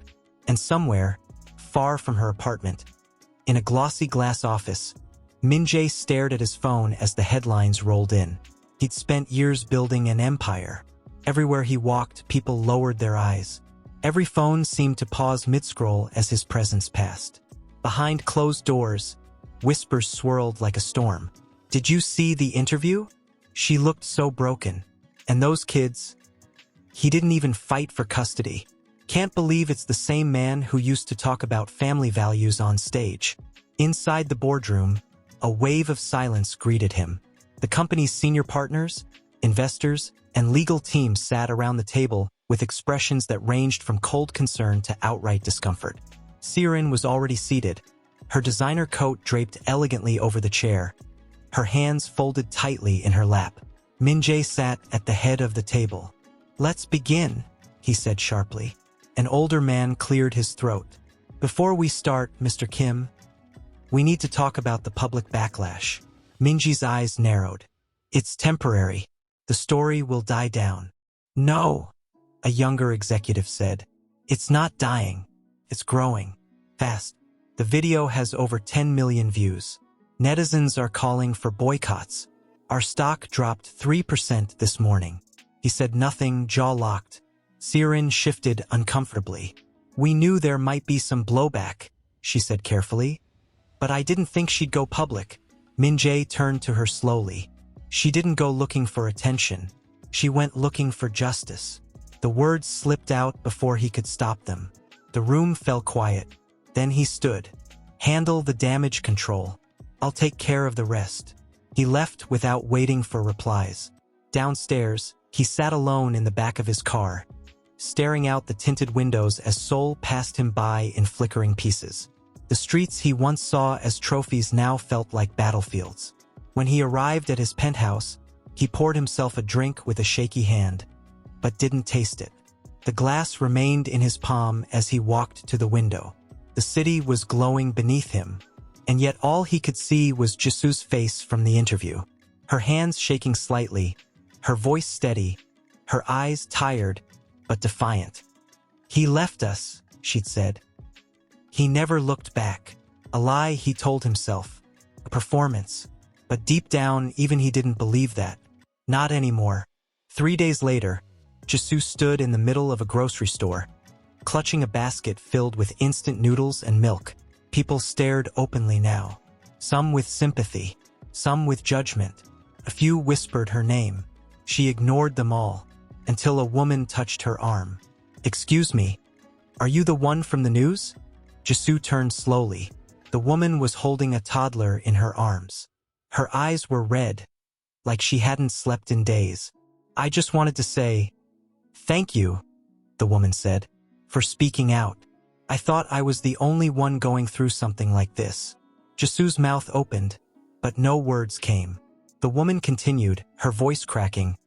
And somewhere, far from her apartment, in a glossy glass office, Min-jae stared at his phone as the headlines rolled in. He'd spent years building an empire. Everywhere he walked, people lowered their eyes. Every phone seemed to pause mid-scroll as his presence passed. Behind closed doors, whispers swirled like a storm. "Did you see the interview? She looked so broken. And those kids? He didn't even fight for custody. Can't believe it's the same man who used to talk about family values on stage." Inside the boardroom, a wave of silence greeted him. The company's senior partners, investors, and legal teams sat around the table with expressions that ranged from cold concern to outright discomfort. Siren was already seated, her designer coat draped elegantly over the chair, her hands folded tightly in her lap. Min-jae sat at the head of the table. "Let's begin," he said sharply. An older man cleared his throat. "Before we start, Mr. Kim, we need to talk about the public backlash." Min-jae's eyes narrowed. "It's temporary. The story will die down." "No," a younger executive said. "It's not dying. It's growing. Fast." The video has over 10 million views. Netizens are calling for boycotts. "Our stock dropped 3% this morning." He said nothing, jaw locked. Siren shifted uncomfortably. "We knew there might be some blowback," she said carefully. "But I didn't think she'd go public." Min-jae turned to her slowly. She didn't go looking for attention. She went looking for justice. The words slipped out before he could stop them. The room fell quiet. Then he stood. "Handle the damage control. I'll take care of the rest." He left without waiting for replies. Downstairs, he sat alone in the back of his car, staring out the tinted windows as Seoul passed him by in flickering pieces. The streets he once saw as trophies now felt like battlefields. When he arrived at his penthouse, he poured himself a drink with a shaky hand, but didn't taste it. The glass remained in his palm as he walked to the window. The city was glowing beneath him, and yet all he could see was Jisoo's face from the interview. Her hands shaking slightly, her voice steady, her eyes tired but defiant. "He left us," she'd said. He never looked back. A lie, he told himself. A performance. But deep down, even he didn't believe that. Not anymore. 3 days later, Jisoo stood in the middle of a grocery store, clutching a basket filled with instant noodles and milk. People stared openly now. Some with sympathy, some with judgment. A few whispered her name. She ignored them all, until a woman touched her arm. "Excuse me, are you the one from the news?" Jisoo turned slowly. The woman was holding a toddler in her arms. Her eyes were red, like she hadn't slept in days. "I just wanted to say, thank you," the woman said, "for speaking out. I thought I was the only one going through something like this." Jisoo's mouth opened, but no words came. The woman continued, her voice cracking.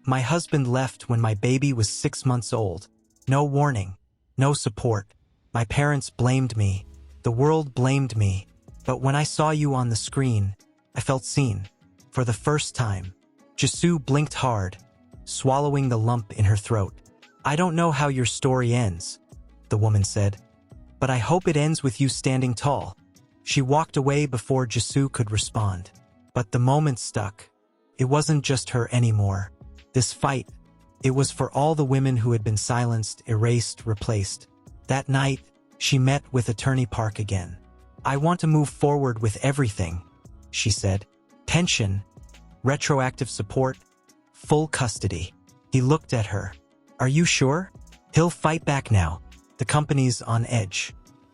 "My husband left when my baby was 6 months old. No warning, no support. My parents blamed me. The world blamed me. But when I saw you on the screen, I felt seen. For the first time." Jisoo blinked hard, swallowing the lump in her throat. "I don't know how your story ends," the woman said, "but I hope it ends with you standing tall." She walked away before Jisoo could respond. But the moment stuck. It wasn't just her anymore. This fight, it was for all the women who had been silenced, erased, replaced. That night, she met with Attorney Park again. "I want to move forward with everything," she said. "Pension, retroactive support, full custody." He looked at her. "Are you sure? He'll fight back now. The company's on edge.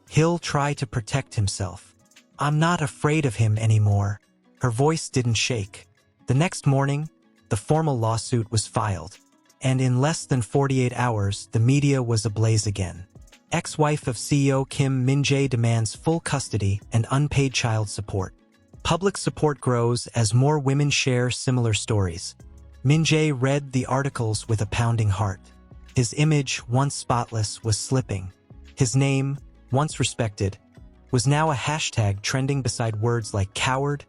He'll try to protect himself. I'm not afraid of him anymore." Her voice didn't shake. The next morning, the formal lawsuit was filed, and in less than 48 hours, the media was ablaze again. Ex-wife of CEO Kim Min-jae demands full custody and unpaid child support. Public support grows as more women share similar stories. Min-jae read the articles with a pounding heart. His image, once spotless, was slipping. His name, once respected, was now a hashtag trending beside words like coward,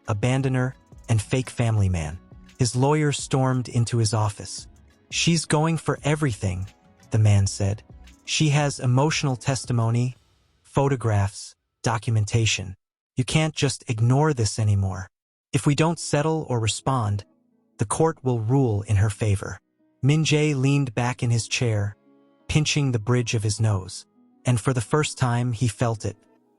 abandoner, and fake family man. His lawyer stormed into his office. "She's going for everything," the man said. "She has emotional testimony, photographs, documentation. You can't just ignore this anymore. If we don't settle or respond, The court will rule in her favor. Min-jae leaned back in his chair, pinching the bridge of his nose. And for the first time he felt it.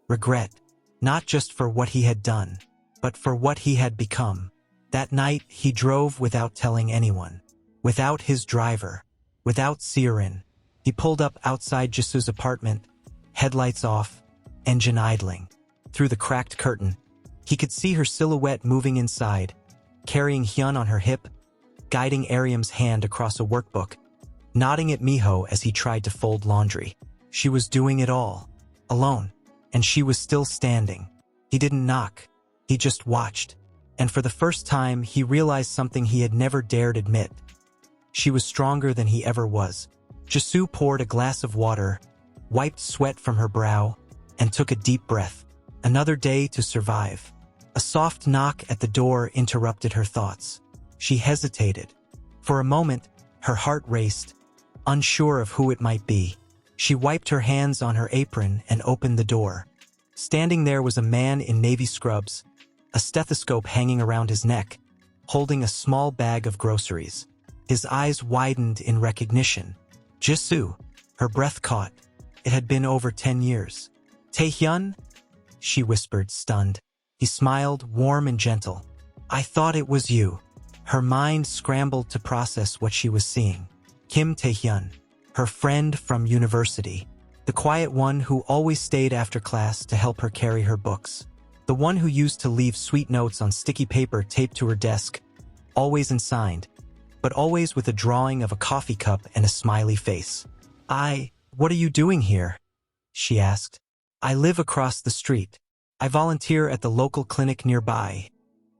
Regret. Not just for what he had done, but for what he had become. That night he drove without telling anyone. Without his driver. Without Seorin. He pulled up outside Jisu's apartment, headlights off, engine idling. Through the cracked curtain, he could see her silhouette moving inside, carrying Hyun on her hip, guiding Aryam's hand across a workbook, nodding at Miho as he tried to fold laundry. She was doing it all, alone, and she was still standing. He didn't knock, he just watched, and for the first time he realized something he had never dared admit. She was stronger than he ever was. Jisu poured a glass of water, wiped sweat from her brow, and took a deep breath. Another day to survive. A soft knock at the door interrupted her thoughts. She hesitated. For a moment, her heart raced, unsure of who it might be. She wiped her hands on her apron and opened the door. Standing there was a man in navy scrubs, a stethoscope hanging around his neck, holding a small bag of groceries. His eyes widened in recognition. Jisu. Her breath caught. It had been over 10 years. Taehyun? She whispered, stunned. He smiled, warm and gentle. I thought it was you. Her mind scrambled to process what she was seeing. Kim Taehyun, her friend from university. The quiet one who always stayed after class to help her carry her books. The one who used to leave sweet notes on sticky paper taped to her desk, always unsigned, but always with a drawing of a coffee cup and a smiley face. What are you doing here? She asked. I live across the street. I volunteer at the local clinic nearby,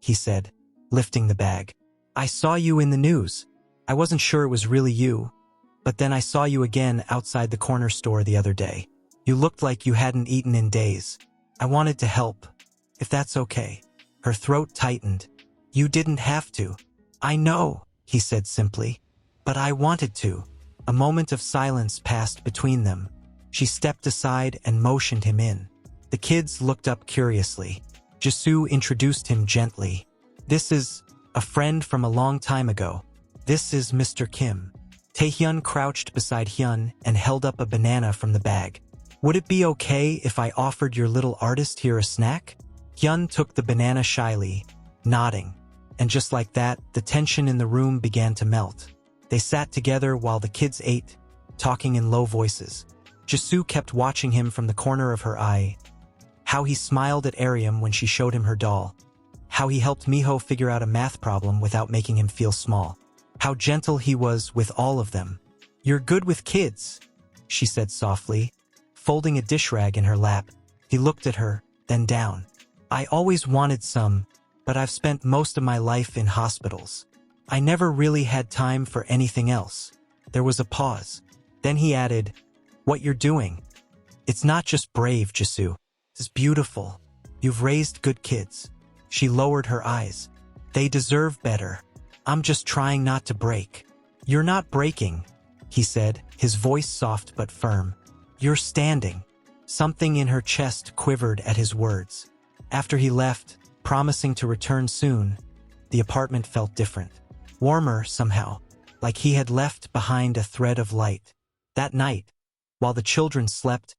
he said, lifting the bag. I saw you in the news. I wasn't sure it was really you, but then I saw you again outside the corner store the other day. You looked like you hadn't eaten in days. I wanted to help, if that's okay. Her throat tightened. You didn't have to. I know, he said simply, but I wanted to. A moment of silence passed between them. She stepped aside and motioned him in. The kids looked up curiously. Jisu introduced him gently. This is a friend from a long time ago. This is Mr. Kim. Taehyun crouched beside Hyun and held up a banana from the bag. Would it be okay if I offered your little artist here a snack? Hyun took the banana shyly, nodding. And just like that, the tension in the room began to melt. They sat together while the kids ate, talking in low voices. Jisu kept watching him from the corner of her eye. How he smiled at Aryam when she showed him her doll. How he helped Miho figure out a math problem without making him feel small. How gentle he was with all of them. You're good with kids, she said softly, folding a dish rag in her lap. He looked at her, then down. I always wanted some, but I've spent most of my life in hospitals. I never really had time for anything else. There was a pause. Then he added, what you're doing. It's not just brave, Jisu. It's beautiful. You've raised good kids. She lowered her eyes. They deserve better. I'm just trying not to break. You're not breaking, he said, his voice soft but firm. You're standing. Something in her chest quivered at his words. After he left, promising to return soon, the apartment felt different. Warmer somehow, like he had left behind a thread of light. That night, while the children slept,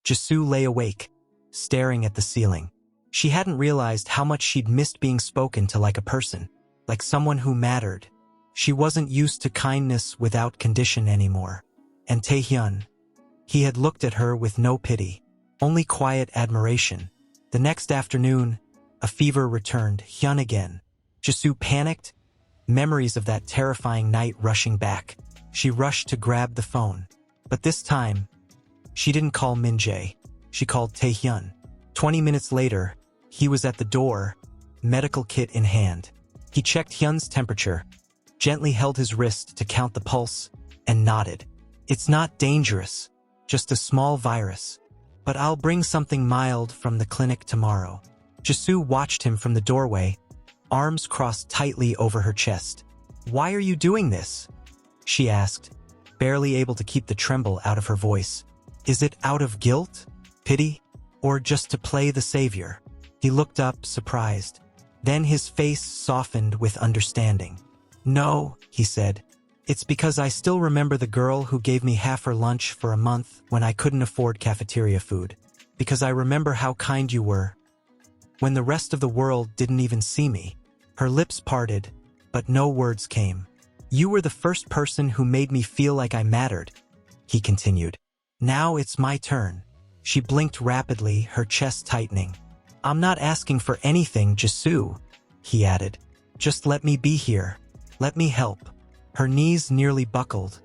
Jisu lay awake, staring at the ceiling. She hadn't realized how much she'd missed being spoken to like a person, like someone who mattered. She wasn't used to kindness without condition anymore. And Taehyun, he had looked at her with no pity, only quiet admiration. The next afternoon, a fever returned, Hyun again. Jisu panicked, memories of that terrifying night rushing back. She rushed to grab the phone. But this time, she didn't call Min-jae. She called Taehyun. 20 minutes later, he was at the door, medical kit in hand. He checked Hyun's temperature, gently held his wrist to count the pulse, and nodded. It's not dangerous, just a small virus. But I'll bring something mild from the clinic tomorrow. Jisu watched him from the doorway, arms crossed tightly over her chest. Why are you doing this? She asked, barely able to keep the tremble out of her voice. Is it out of guilt, pity, or just to play the savior? He looked up, surprised. Then his face softened with understanding. No, he said. It's because I still remember the girl who gave me half her lunch for a month when I couldn't afford cafeteria food. Because I remember how kind you were. When the rest of the world didn't even see me. Her lips parted, but no words came. You were the first person who made me feel like I mattered, he continued. Now it's my turn. She blinked rapidly, her chest tightening. I'm not asking for anything, Jisoo, he added. Just let me be here. Let me help. Her knees nearly buckled,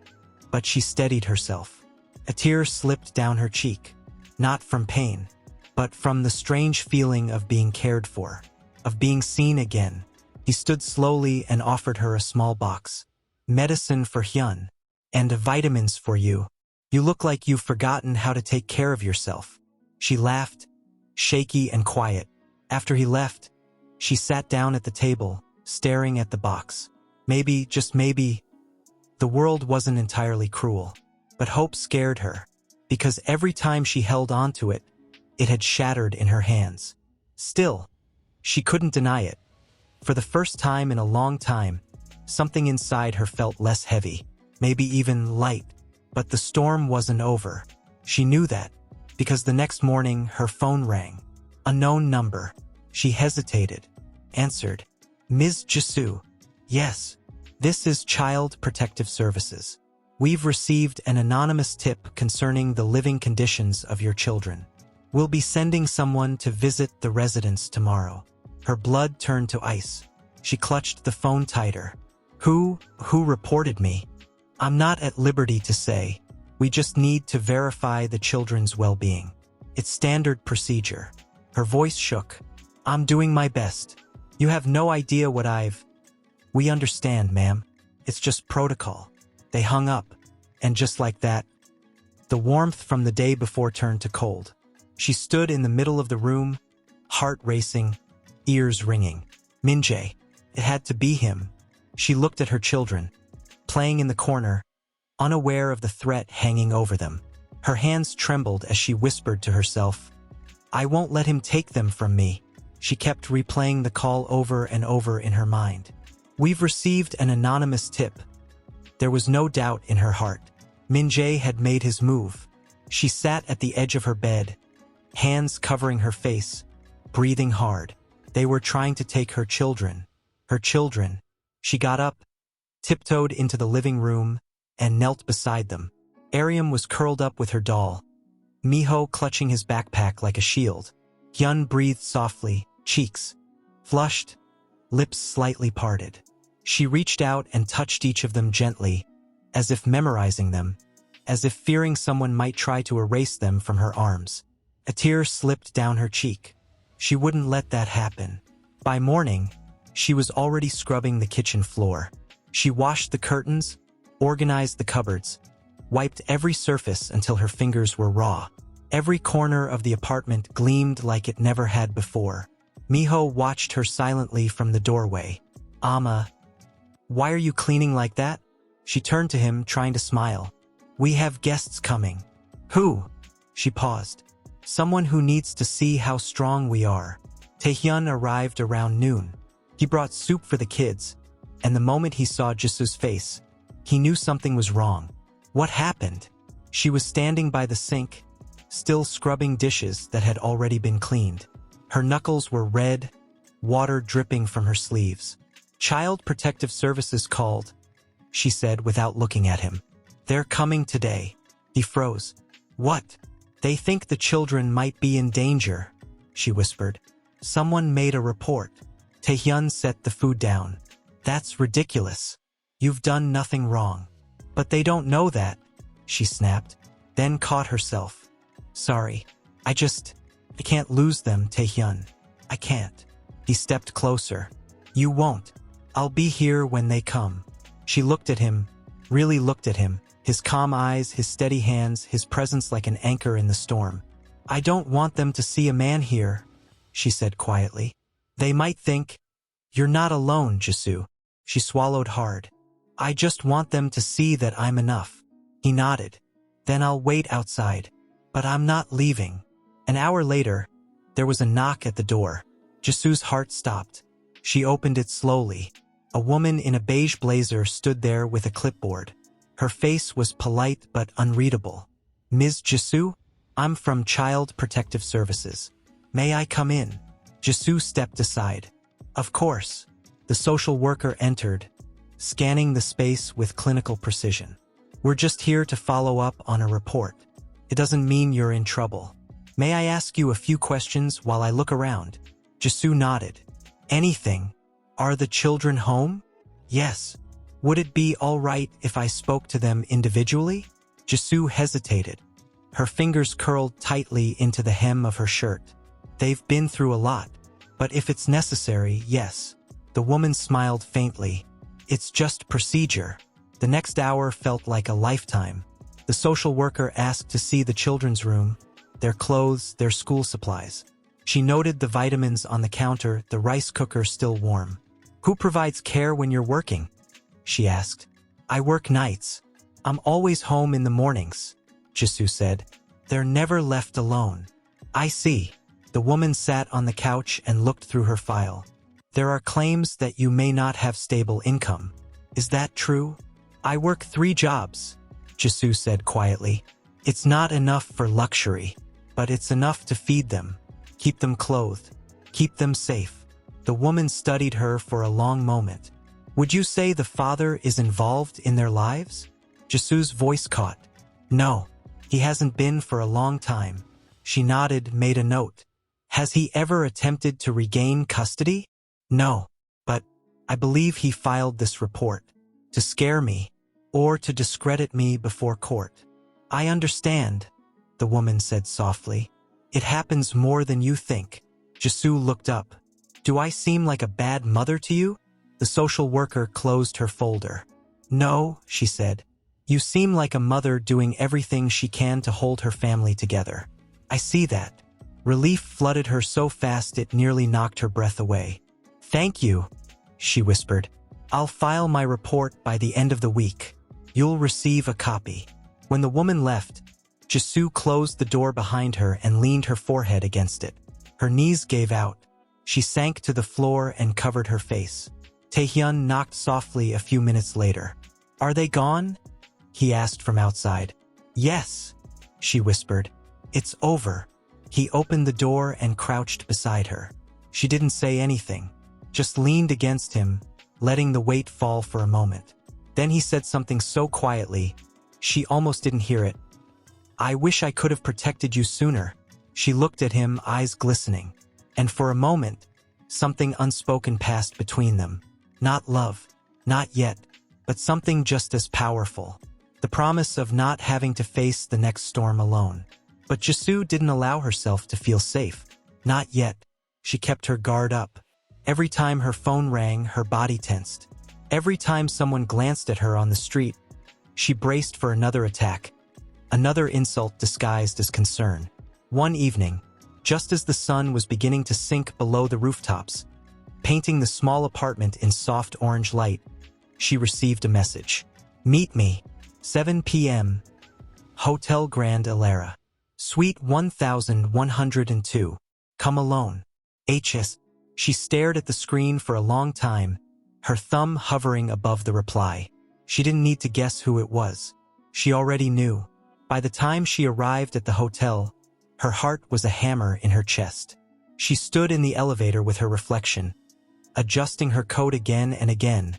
but she steadied herself. A tear slipped down her cheek, not from pain, but from the strange feeling of being cared for, of being seen again. He stood slowly and offered her a small box. Medicine for Hyun, and vitamins for you. You look like you've forgotten how to take care of yourself. She laughed, shaky and quiet. After he left, she sat down at the table, staring at the box. Maybe, just maybe, the world wasn't entirely cruel. But hope scared her, because every time she held on to it, it had shattered in her hands. Still, she couldn't deny it. For the first time in a long time, something inside her felt less heavy, maybe even light. But the storm wasn't over. She knew that, because the next morning her phone rang. A known number. She hesitated. Answered. Ms. Jisoo. Yes. This is Child Protective Services. We've received an anonymous tip concerning the living conditions of your children. We'll be sending someone to visit the residence tomorrow. Her blood turned to ice. She clutched the phone tighter. Who reported me? I'm not at liberty to say. We just need to verify the children's well-being. It's standard procedure. Her voice shook. I'm doing my best. You have no idea what We understand, ma'am. It's just protocol. They hung up, and just like that, the warmth from the day before turned to cold. She stood in the middle of the room, heart racing, ears ringing. Minjae. It had to be him. She looked at her children, playing in the corner, unaware of the threat hanging over them. Her hands trembled as she whispered to herself, I won't let him take them from me. She kept replaying the call over and over in her mind. We've received an anonymous tip. There was no doubt in her heart. Minjae had made his move. She sat at the edge of her bed, hands covering her face, breathing hard. They were trying to take her children. Her children. She got up, tiptoed into the living room, and knelt beside them. Aryam was curled up with her doll, Miho clutching his backpack like a shield. Hyun breathed softly, cheeks flushed, lips slightly parted. She reached out and touched each of them gently, as if memorizing them, as if fearing someone might try to erase them from her arms. A tear slipped down her cheek. She wouldn't let that happen. By morning, she was already scrubbing the kitchen floor. She washed the curtains, organized the cupboards, wiped every surface until her fingers were raw. Every corner of the apartment gleamed like it never had before. Miho watched her silently from the doorway. Ama, why are you cleaning like that? She turned to him, trying to smile. We have guests coming. Who? She paused. Someone who needs to see how strong we are. Taehyun arrived around noon. He brought soup for the kids, and the moment he saw Jisoo's face, he knew something was wrong. What happened? She was standing by the sink, still scrubbing dishes that had already been cleaned. Her knuckles were red, water dripping from her sleeves. Child Protective Services called, she said without looking at him. They're coming today. He froze. What? They think the children might be in danger, she whispered. Someone made a report. Taehyun set the food down. That's ridiculous. You've done nothing wrong. But they don't know that, she snapped, then caught herself. Sorry. I can't lose them, Taehyun. I can't. He stepped closer. You won't. I'll be here when they come. She looked at him, really looked at him, his calm eyes, his steady hands, his presence like an anchor in the storm. I don't want them to see a man here, she said quietly. They might think, you're not alone, Jisoo. She swallowed hard. I just want them to see that I'm enough. He nodded. Then I'll wait outside. But I'm not leaving. An hour later, there was a knock at the door. Jisoo's heart stopped. She opened it slowly. A woman in a beige blazer stood there with a clipboard. Her face was polite but unreadable. "Ms. Jisoo? I'm from Child Protective Services. May I come in?" Jisoo stepped aside. "Of course." The social worker entered, scanning the space with clinical precision. "We're just here to follow up on a report. It doesn't mean you're in trouble. May I ask you a few questions while I look around?" Jisoo nodded. "Anything. Are the children home?" "Yes." "Would it be all right if I spoke to them individually?" Jisoo hesitated. Her fingers curled tightly into the hem of her shirt. "They've been through a lot. But if it's necessary, yes." The woman smiled faintly. "It's just procedure." The next hour felt like a lifetime. The social worker asked to see the children's room, their clothes, their school supplies. She noted the vitamins on the counter, the rice cooker still warm. "Who provides care when you're working?" she asked. "I work nights. I'm always home in the mornings," Jisoo said. "They're never left alone." "I see." The woman sat on the couch and looked through her file. "There are claims that you may not have stable income. Is that true?" "I work 3 jobs," Jisoo said quietly. "It's not enough for luxury, but it's enough to feed them, keep them clothed, keep them safe." The woman studied her for a long moment. "Would you say the father is involved in their lives?" Jisoo's voice caught. "No, he hasn't been for a long time." She nodded, made a note. "Has he ever attempted to regain custody?" "No, but I believe he filed this report to scare me or to discredit me before court." "I understand," the woman said softly. "It happens more than you think." Jisoo looked up. "Do I seem like a bad mother to you?" The social worker closed her folder. "No," she said. "You seem like a mother doing everything she can to hold her family together. I see that." Relief flooded her so fast it nearly knocked her breath away. "Thank you," she whispered. "I'll file my report by the end of the week. You'll receive a copy." When the woman left, Jisoo closed the door behind her and leaned her forehead against it. Her knees gave out. She sank to the floor and covered her face. Taehyun knocked softly a few minutes later. "Are they gone?" he asked from outside. "Yes," she whispered. "It's over." He opened the door and crouched beside her. She didn't say anything, just leaned against him, letting the weight fall for a moment. Then he said something so quietly, she almost didn't hear it. "I wish I could have protected you sooner." She looked at him, eyes glistening. And for a moment, something unspoken passed between them. Not love, not yet, but something just as powerful. The promise of not having to face the next storm alone. But Jisoo didn't allow herself to feel safe. Not yet. She kept her guard up. Every time her phone rang, her body tensed. Every time someone glanced at her on the street, she braced for another attack. Another insult disguised as concern. One evening, just as the sun was beginning to sink below the rooftops, painting the small apartment in soft orange light, she received a message. "Meet me, 7 p.m. Hotel Grand Elara. Suite 1102. Come alone. HS." She stared at the screen for a long time, her thumb hovering above the reply. She didn't need to guess who it was. She already knew. By the time she arrived at the hotel, her heart was a hammer in her chest. She stood in the elevator with her reflection, adjusting her coat again and again,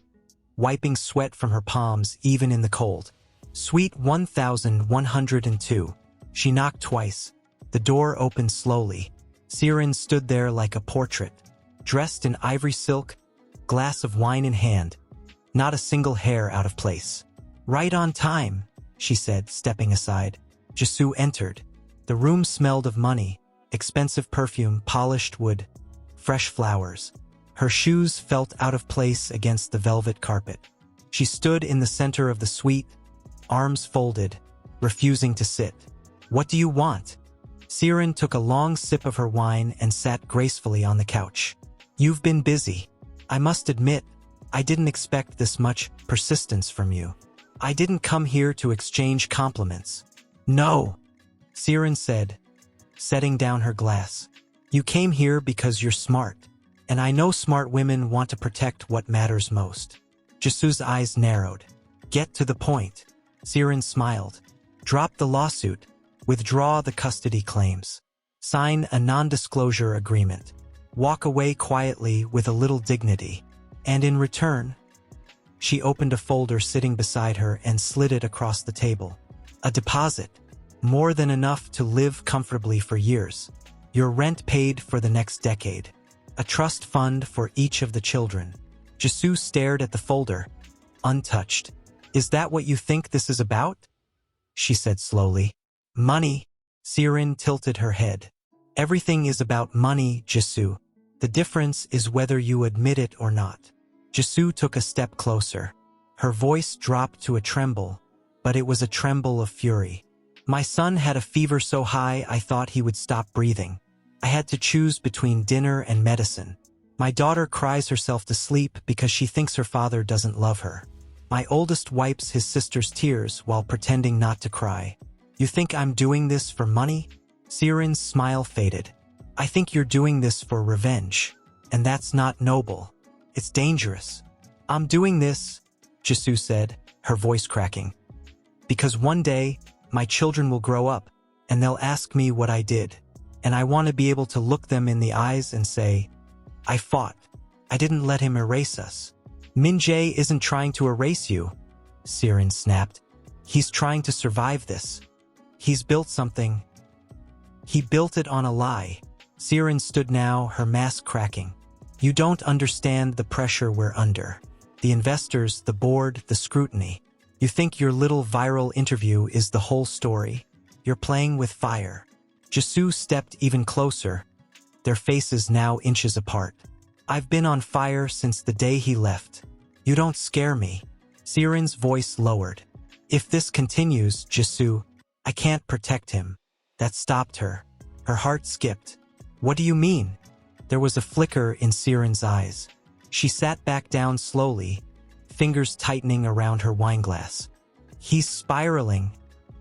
wiping sweat from her palms even in the cold. Suite 1102. She knocked twice. The door opened slowly. Siren stood there like a portrait, dressed in ivory silk, glass of wine in hand, not a single hair out of place. "Right on time," she said, stepping aside. Jisoo entered. The room smelled of money, expensive perfume, polished wood, fresh flowers. Her shoes felt out of place against the velvet carpet. She stood in the center of the suite, arms folded, refusing to sit. "What do you want?" Siren took a long sip of her wine and sat gracefully on the couch. "You've been busy. I must admit, I didn't expect this much persistence from you. I didn't come here to exchange compliments." "No," Siren said, setting down her glass. "You came here because you're smart, And I know smart women want to protect what matters most. Jisu's eyes narrowed. Get to the point. Siren smiled. Drop the lawsuit. Withdraw the custody claims. Sign a non-disclosure agreement. Walk away quietly with a little dignity. And in return, she opened a folder sitting beside her and slid it across the table. A deposit. More than enough to live comfortably for years. Your rent paid for the next decade. A trust fund for each of the children. Jisu stared at the folder, untouched. Is that what you think this is about? She said slowly. Money. Siren tilted her head. Everything is about money, Jisu. The difference is whether you admit it or not. Jisu took a step closer. Her voice dropped to a tremble, but it was a tremble of fury. My son had a fever so high I thought he would stop breathing. I had to choose between dinner and medicine. My daughter cries herself to sleep because she thinks her father doesn't love her. My oldest wipes his sister's tears while pretending not to cry. You think I'm doing this for money? Siren's smile faded. I think you're doing this for revenge. And that's not noble. It's dangerous. I'm doing this, Jisu said, her voice cracking. Because one day, my children will grow up, and they'll ask me what I did. And I want to be able to look them in the eyes and say, I fought. I didn't let him erase us. Min-jae isn't trying to erase you, Siren snapped. He's trying to survive this. He's built something. He built it on a lie. Siren stood now, her mask cracking. You don't understand the pressure we're under. The investors, the board, the scrutiny. You think your little viral interview is the whole story? You're playing with fire. Jisu stepped even closer, their faces now inches apart. I've been on fire since the day he left. You don't scare me. Siren's voice lowered. If this continues, Jisu, I can't protect him. That stopped her. Her heart skipped. What do you mean? There was a flicker in Siren's eyes. She sat back down slowly, fingers tightening around her wineglass. He's spiraling,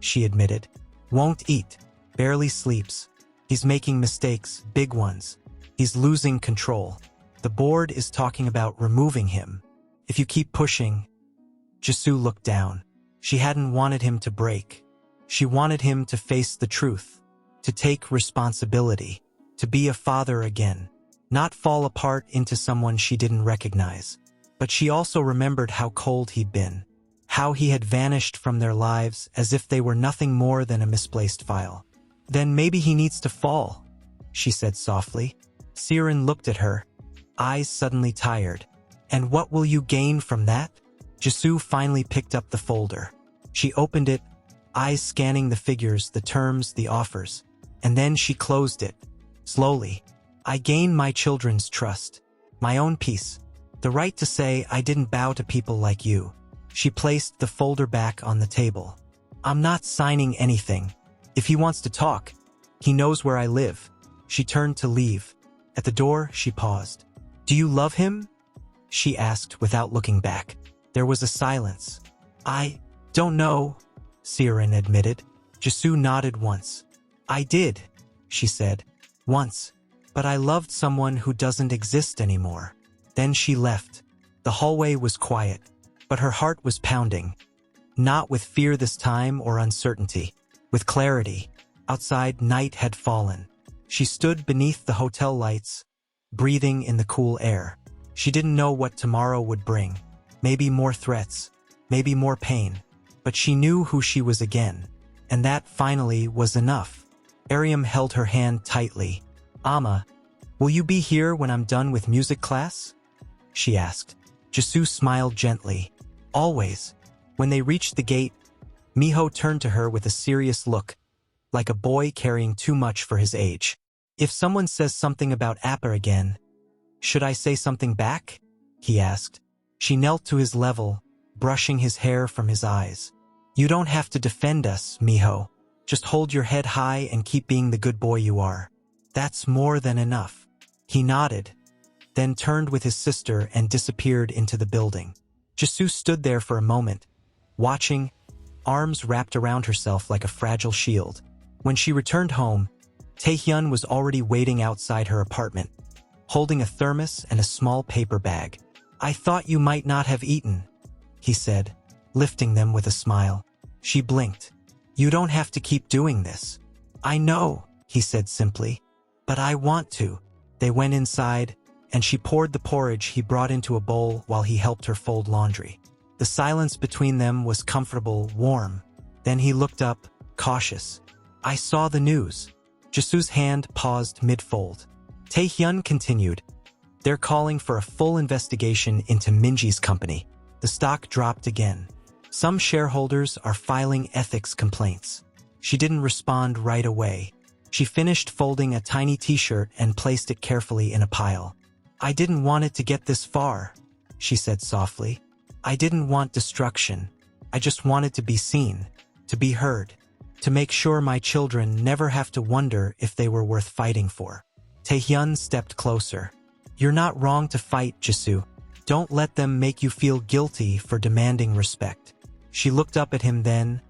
she admitted. Won't eat, barely sleeps. He's making mistakes, big ones. He's losing control. The board is talking about removing him. If you keep pushing... Jisu looked down. She hadn't wanted him to break. She wanted him to face the truth, to take responsibility, to be a father again, not fall apart into someone she didn't recognize. But she also remembered how cold he'd been, how he had vanished from their lives as if they were nothing more than a misplaced file. Then maybe he needs to fall, she said softly. Siren looked at her, eyes suddenly tired. And what will you gain from that? Jisu finally picked up the folder. She opened it, eyes scanning the figures, the terms, the offers. And then she closed it. Slowly. I gain my children's trust, my own peace, the right to say I didn't bow to people like you. She placed the folder back on the table. I'm not signing anything. If he wants to talk, he knows where I live. She turned to leave. At the door, she paused. Do you love him? She asked without looking back. There was a silence. I don't know, Siren admitted. Jisu nodded once. I did, she said. Once. But I loved someone who doesn't exist anymore. Then she left. The hallway was quiet, but her heart was pounding. Not with fear this time or uncertainty. With clarity. Outside, night had fallen. She stood beneath the hotel lights, breathing in the cool air. She didn't know what tomorrow would bring. Maybe more threats, maybe more pain. But she knew who she was again. And that finally was enough. Ariam held her hand tightly. Amma, will you be here when I'm done with music class? She asked. Jisu smiled gently. Always. When they reached the gate, Miho turned to her with a serious look, like a boy carrying too much for his age. If someone says something about Appa again, should I say something back? He asked. She knelt to his level, brushing his hair from his eyes. You don't have to defend us, Miho. Just hold your head high and keep being the good boy you are. That's more than enough. He nodded, then turned with his sister and disappeared into the building. Jisu stood there for a moment, watching, arms wrapped around herself like a fragile shield. When she returned home, Taehyun was already waiting outside her apartment. holding a thermos and a small paper bag. "I thought you might not have eaten," he said, lifting them with a smile. She blinked. "You don't have to keep doing this." "I know," he said simply, "but I want to." They went inside, and she poured the porridge he brought into a bowl while he helped her fold laundry. The silence between them was comfortable, warm. Then he looked up, cautious. "I saw the news." Jisu's hand paused mid-fold. Taehyun continued. "They're calling for a full investigation into Minji's company." The stock dropped again. "Some shareholders are filing ethics complaints." She didn't respond right away. She finished folding a tiny t-shirt and placed it carefully in a pile. "I didn't want it to get this far," she said softly. "I didn't want destruction. I just wanted to be seen, to be heard, to make sure my children never have to wonder if they were worth fighting for." Taehyun stepped closer. "You're not wrong to fight, Jisu. Don't let them make you feel guilty for demanding respect." She looked up at him then,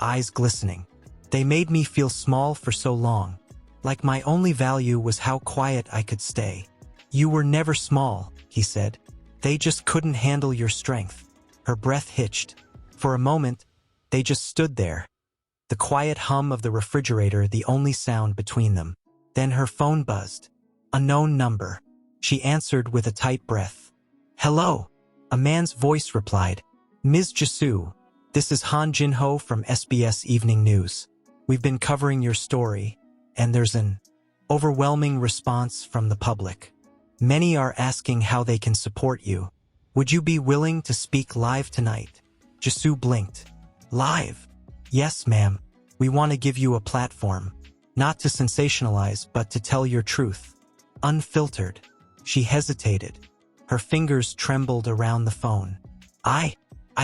eyes glistening. "They made me feel small for so long, like my only value was how quiet I could stay." "You were never small," he said. "They just couldn't handle your strength." Her breath hitched. For a moment, they just stood there, the quiet hum of the refrigerator the only sound between them. Then her phone buzzed. Unknown number. She answered with a tight breath. "Hello." A man's voice replied. "Ms. Jisu, this is Han Jinho from SBS Evening News. We've been covering your story, and there's an overwhelming response from the public. Many are asking how they can support you. Would you be willing to speak live tonight?" Jisu blinked. "Live? Yes, ma'am. We want to give you a platform, not to sensationalize, but to tell your truth. Unfiltered." She hesitated. Her fingers trembled around the phone. I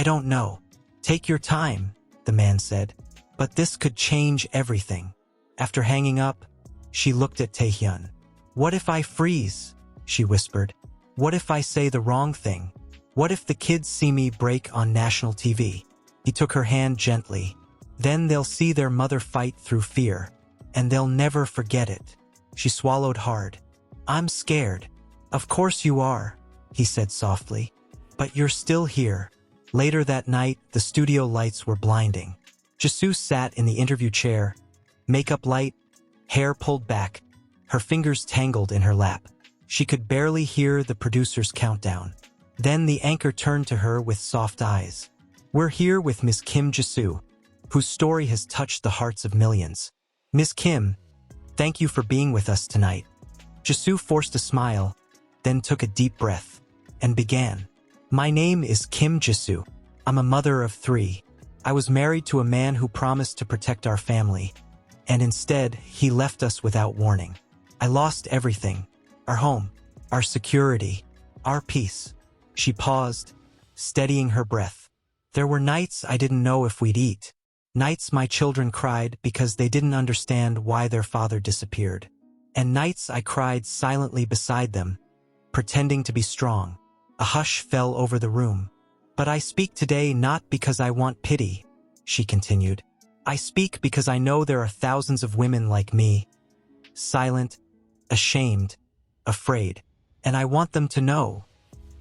don't know. "Take your time," the man said. "But this could change everything." After hanging up, she looked at Taehyun. "What if I freeze?" she whispered. "What if I say the wrong thing? What if the kids see me break on national TV?" He took her hand gently. "Then they'll see their mother fight through fear, and they'll never forget it." She swallowed hard. "I'm scared." "Of course you are," he said softly. "But you're still here." Later that night, the studio lights were blinding. Jisu sat in the interview chair, makeup light, hair pulled back, her fingers tangled in her lap. She could barely hear the producer's countdown. Then the anchor turned to her with soft eyes. "We're here with Miss Kim Jisu, whose story has touched the hearts of millions. Miss Kim, thank you for being with us tonight." Jisu forced a smile, then took a deep breath, and began. "My name is Kim Jisu. I'm a mother of 3. I was married to a man who promised to protect our family, and instead, he left us without warning. I lost everything. Our home, our security, our peace." She paused, steadying her breath. "There were nights I didn't know if we'd eat. Nights my children cried because they didn't understand why their father disappeared. And nights I cried silently beside them, pretending to be strong." A hush fell over the room. "But I speak today not because I want pity," she continued. "I speak because I know there are thousands of women like me, silent, ashamed, afraid. And I want them to know,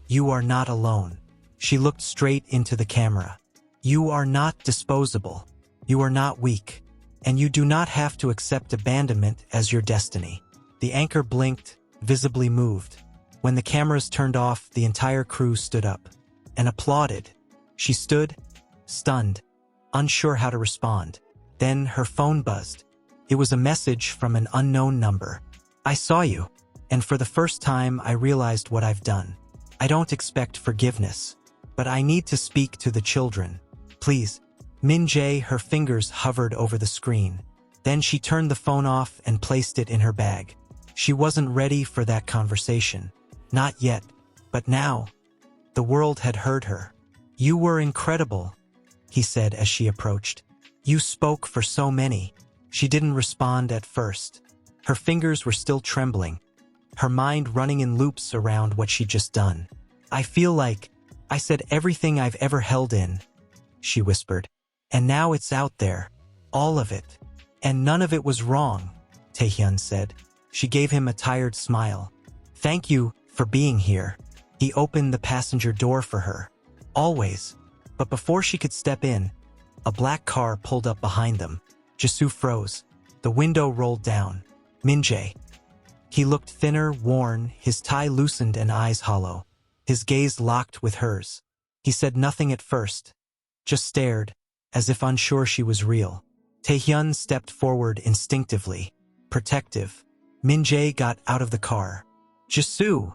you are not alone." She looked straight into the camera. "You are not disposable. You are not weak. And you do not have to accept abandonment as your destiny." The anchor blinked, visibly moved. When the cameras turned off, the entire crew stood up and applauded. She stood, stunned, unsure how to respond. Then her phone buzzed. It was a message from an unknown number. "I saw you, and for the first time I realized what I've done. I don't expect forgiveness, but I need to speak to the children. Please." Min Jae, her fingers hovered over the screen. Then she turned the phone off and placed it in her bag. She wasn't ready for that conversation. Not yet, but now. The world had heard her. "You were incredible," he said as she approached. "You spoke for so many." She didn't respond at first. Her fingers were still trembling, her mind running in loops around what she'd just done. "I feel like I said everything I've ever held in," she whispered. "And now it's out there. All of it. And none of it was wrong," Taehyun said. She gave him a tired smile. Thank you for being here. He opened the passenger door for her. Always. But before she could step in, a black car pulled up behind them. Jisoo froze. The window rolled down. Min-jae. He looked thinner, worn, his tie loosened and eyes hollow. His gaze locked with hers. He said nothing at first, just stared, as if unsure she was real. Taehyun stepped forward instinctively, protective. Min-jae got out of the car. Jisoo,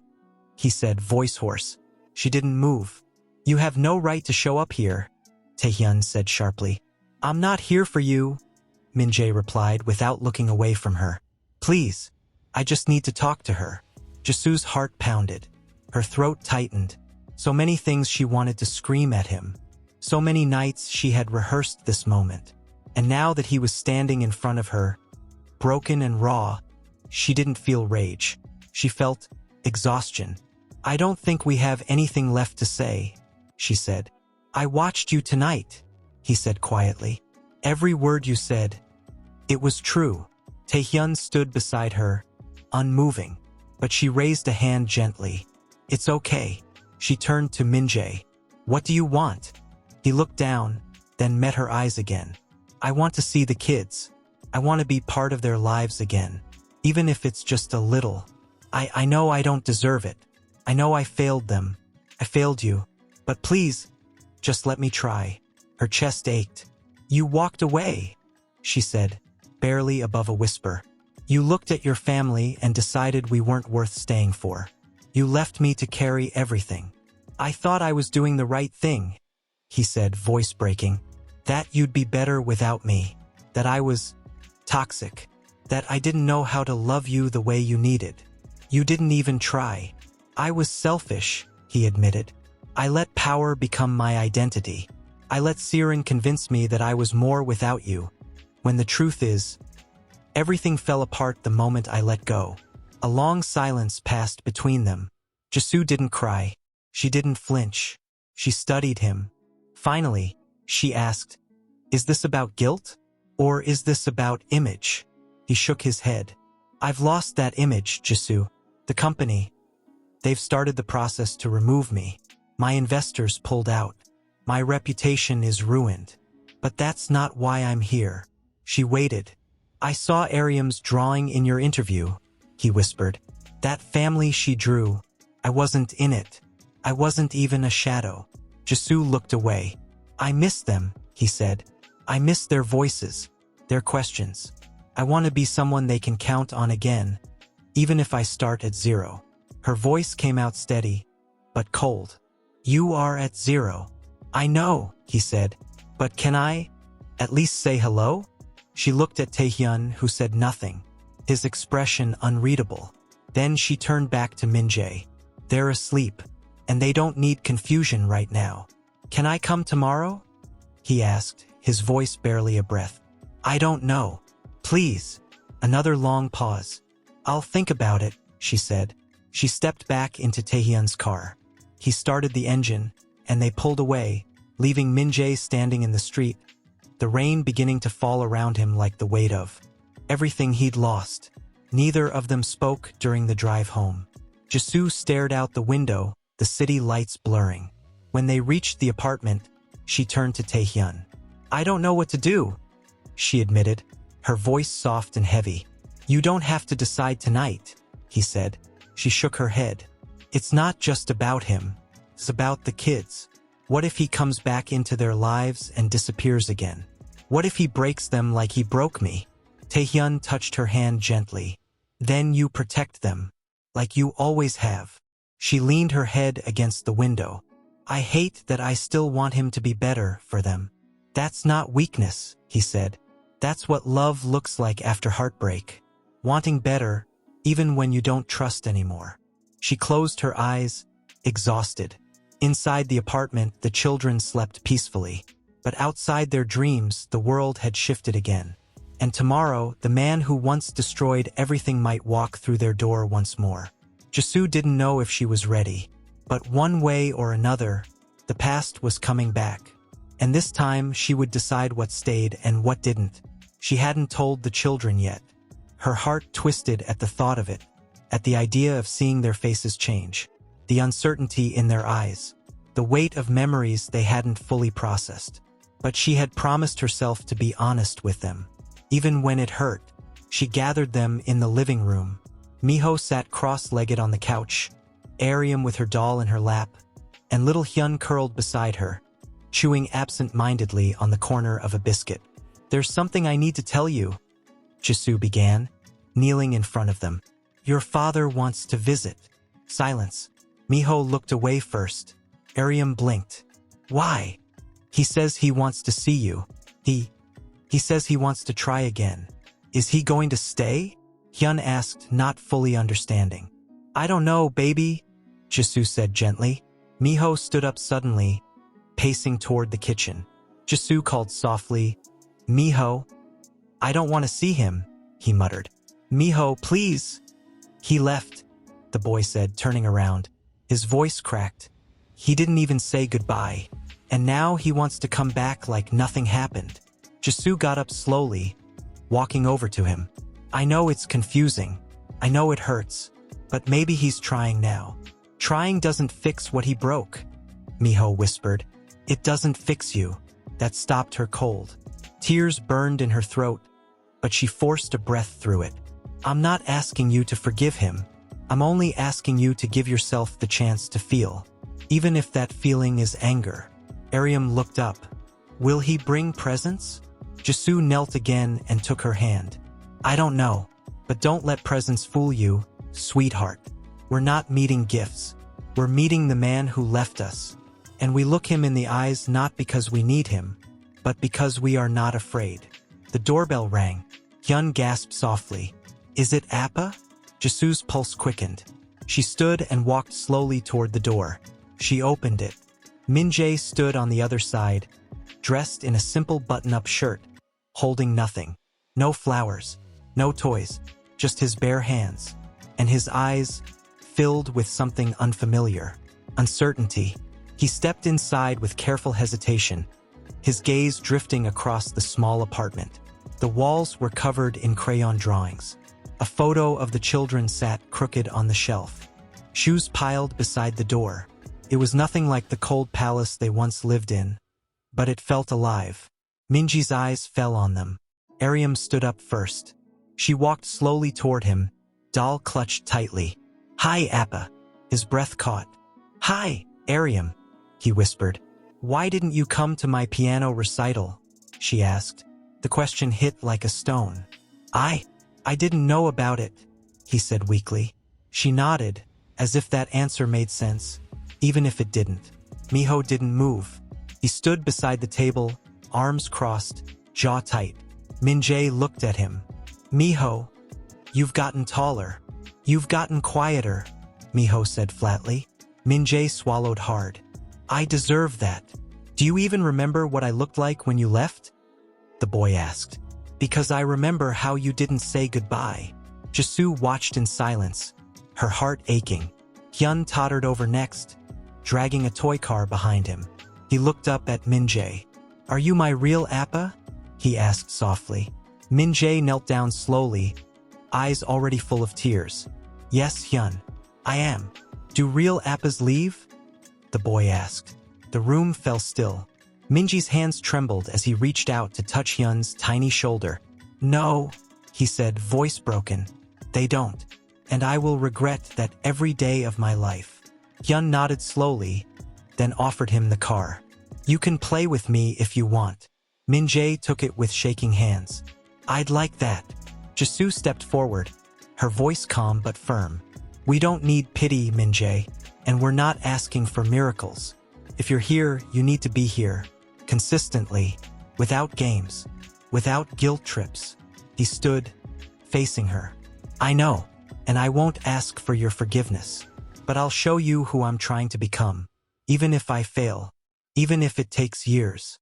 he said, voice hoarse. She didn't move. You have no right to show up here, Taehyun said sharply. I'm not here for you, Min-jae replied without looking away from her. Please, I just need to talk to her. Jisoo's heart pounded. Her throat tightened. So many things she wanted to scream at him. So many nights she had rehearsed this moment. And now that he was standing in front of her, broken and raw, she didn't feel rage. She felt exhaustion. I don't think we have anything left to say, she said. I watched you tonight, he said quietly. Every word you said. It was true. Taehyun stood beside her, unmoving, but she raised a hand gently. It's okay. She turned to Min-jae. What do you want? He looked down, then met her eyes again. I want to see the kids. I want to be part of their lives again, even if it's just a little. I know I don't deserve it. I know I failed them. I failed you. But please, just let me try. Her chest ached. You walked away, she said, barely above a whisper. You looked at your family and decided we weren't worth staying for. You left me to carry everything. I thought I was doing the right thing, he said, voice breaking. That you'd be better without me. That I was toxic. That I didn't know how to love you the way you needed. You didn't even try. I was selfish, he admitted. I let power become my identity. I let Siren convince me that I was more without you. When the truth is, everything fell apart the moment I let go. A long silence passed between them. Jisoo didn't cry. She didn't flinch. She studied him. Finally, she asked, Is this about guilt? Or is this about image? He shook his head. I've lost that image, Jisoo. The company. They've started the process to remove me. My investors pulled out. My reputation is ruined. But that's not why I'm here. She waited. I saw Ariam's drawing in your interview, he whispered. That family she drew. I wasn't in it. I wasn't even a shadow. Jisoo looked away. I miss them, he said. I miss their voices, their questions. I want to be someone they can count on again, even if I start at zero. Her voice came out steady, but cold. You are at zero. I know, he said, but can I at least say hello? She looked at Taehyun, who said nothing, his expression unreadable. Then she turned back to Min-jae. They're asleep, and they don't need confusion right now. Can I come tomorrow? He asked, his voice barely a breath. I don't know. Please. Another long pause. I'll think about it, she said. She stepped back into Taehyun's car. He started the engine, and they pulled away, leaving Min-jae standing in the street, the rain beginning to fall around him like the weight of everything he'd lost. Neither of them spoke during the drive home. Jisoo stared out the window, the city lights blurring. When they reached the apartment, she turned to Taehyun. I don't know what to do, she admitted, her voice soft and heavy. You don't have to decide tonight, he said. She shook her head. It's not just about him. It's about the kids. What if he comes back into their lives and disappears again? What if he breaks them like he broke me? Taehyun touched her hand gently. Then you protect them, like you always have. She leaned her head against the window. I hate that I still want him to be better for them. That's not weakness, he said. That's what love looks like after heartbreak. Wanting better, even when you don't trust anymore. She closed her eyes, exhausted. Inside the apartment, the children slept peacefully. But outside their dreams, the world had shifted again. And tomorrow, the man who once destroyed everything might walk through their door once more. Jisoo didn't know if she was ready. But one way or another, the past was coming back. And this time, she would decide what stayed and what didn't. She hadn't told the children yet. Her heart twisted at the thought of it. at the idea of seeing their faces change, the uncertainty in their eyes, the weight of memories they hadn't fully processed. But she had promised herself to be honest with them. Even when it hurt, she gathered them in the living room. Miho sat cross-legged on the couch, Ariam with her doll in her lap, and little Hyun curled beside her, chewing absent-mindedly on the corner of a biscuit. "There's something I need to tell you," Jisoo began, kneeling in front of them. "Your father wants to visit." Silence. Miho looked away first. Ariam blinked. "Why?" "He says he wants to see you. He says he wants to try again." "Is he going to stay?" Hyun asked, not fully understanding. "I don't know, baby," Jisoo said gently. Miho stood up suddenly, pacing toward the kitchen. Jisoo called softly, "Miho." "I don't want to see him," he muttered. "Miho, please." "He left," the boy said, turning around. His voice cracked. "He didn't even say goodbye. And now he wants to come back like nothing happened." Jisoo got up slowly, walking over to him. "I know it's confusing. I know it hurts. But maybe he's trying now." "Trying doesn't fix what he broke," Miho whispered. "It doesn't fix you." That stopped her cold. Tears burned in her throat, but she forced a breath through it. "I'm not asking you to forgive him. I'm only asking you to give yourself the chance to feel, even if that feeling is anger." Ariam looked up. "Will he bring presents?" Jisoo knelt again and took her hand. "I don't know, but don't let presents fool you, sweetheart. We're not meeting gifts. We're meeting the man who left us. And we look him in the eyes not because we need him, but because we are not afraid." The doorbell rang. Hyun gasped softly. "Is it Appa?" Jisoo's pulse quickened. She stood and walked slowly toward the door. She opened it. Min-jae stood on the other side, dressed in a simple button-up shirt, holding nothing. No flowers, no toys, just his bare hands. And his eyes filled with something unfamiliar. Uncertainty. He stepped inside with careful hesitation, his gaze drifting across the small apartment. The walls were covered in crayon drawings. A photo of the children sat crooked on the shelf. Shoes piled beside the door. It was nothing like the cold palace they once lived in, but it felt alive. Minji's eyes fell on them. Ariam stood up first. She walked slowly toward him, doll clutched tightly. "Hi, Appa." His breath caught. "Hi, Ariam," he whispered. "Why didn't you come to my piano recital?" she asked. The question hit like a stone. I didn't know about it," he said weakly. She nodded, as if that answer made sense, even if it didn't. Miho didn't move. He stood beside the table, arms crossed, jaw tight. Min-jae looked at him. "Miho, you've gotten taller. You've gotten quieter," Miho said flatly. Min-jae swallowed hard. "I deserve that. Do you even remember what I looked like when you left?" the boy asked. "Because I remember how you didn't say goodbye." Jisoo watched in silence, her heart aching. Hyun tottered over next, dragging a toy car behind him. He looked up at Min-jae. "Are you my real Appa?" he asked softly. Min-jae knelt down slowly, eyes already full of tears. "Yes, Hyun, I am." "Do real Appas leave?" the boy asked. The room fell still. Minji's hands trembled as he reached out to touch Hyun's tiny shoulder. "No," he said, voice broken. "They don't. And I will regret that every day of my life." Hyun nodded slowly, then offered him the car. "You can play with me if you want." Min-jae took it with shaking hands. "I'd like that." Jisoo stepped forward, her voice calm but firm. "We don't need pity, Min-jae, and we're not asking for miracles. If you're here, you need to be here. Consistently, without games, without guilt trips." He stood, facing her. "I know, and I won't ask for your forgiveness. But I'll show you who I'm trying to become, even if I fail, even if it takes years."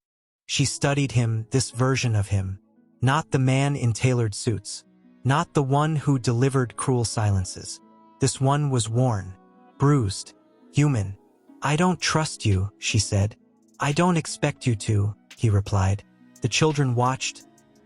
She studied him, this version of him. Not the man in tailored suits. Not the one who delivered cruel silences. This one was worn, bruised, human. "I don't trust you," she said. "I don't expect you to," he replied. The children watched,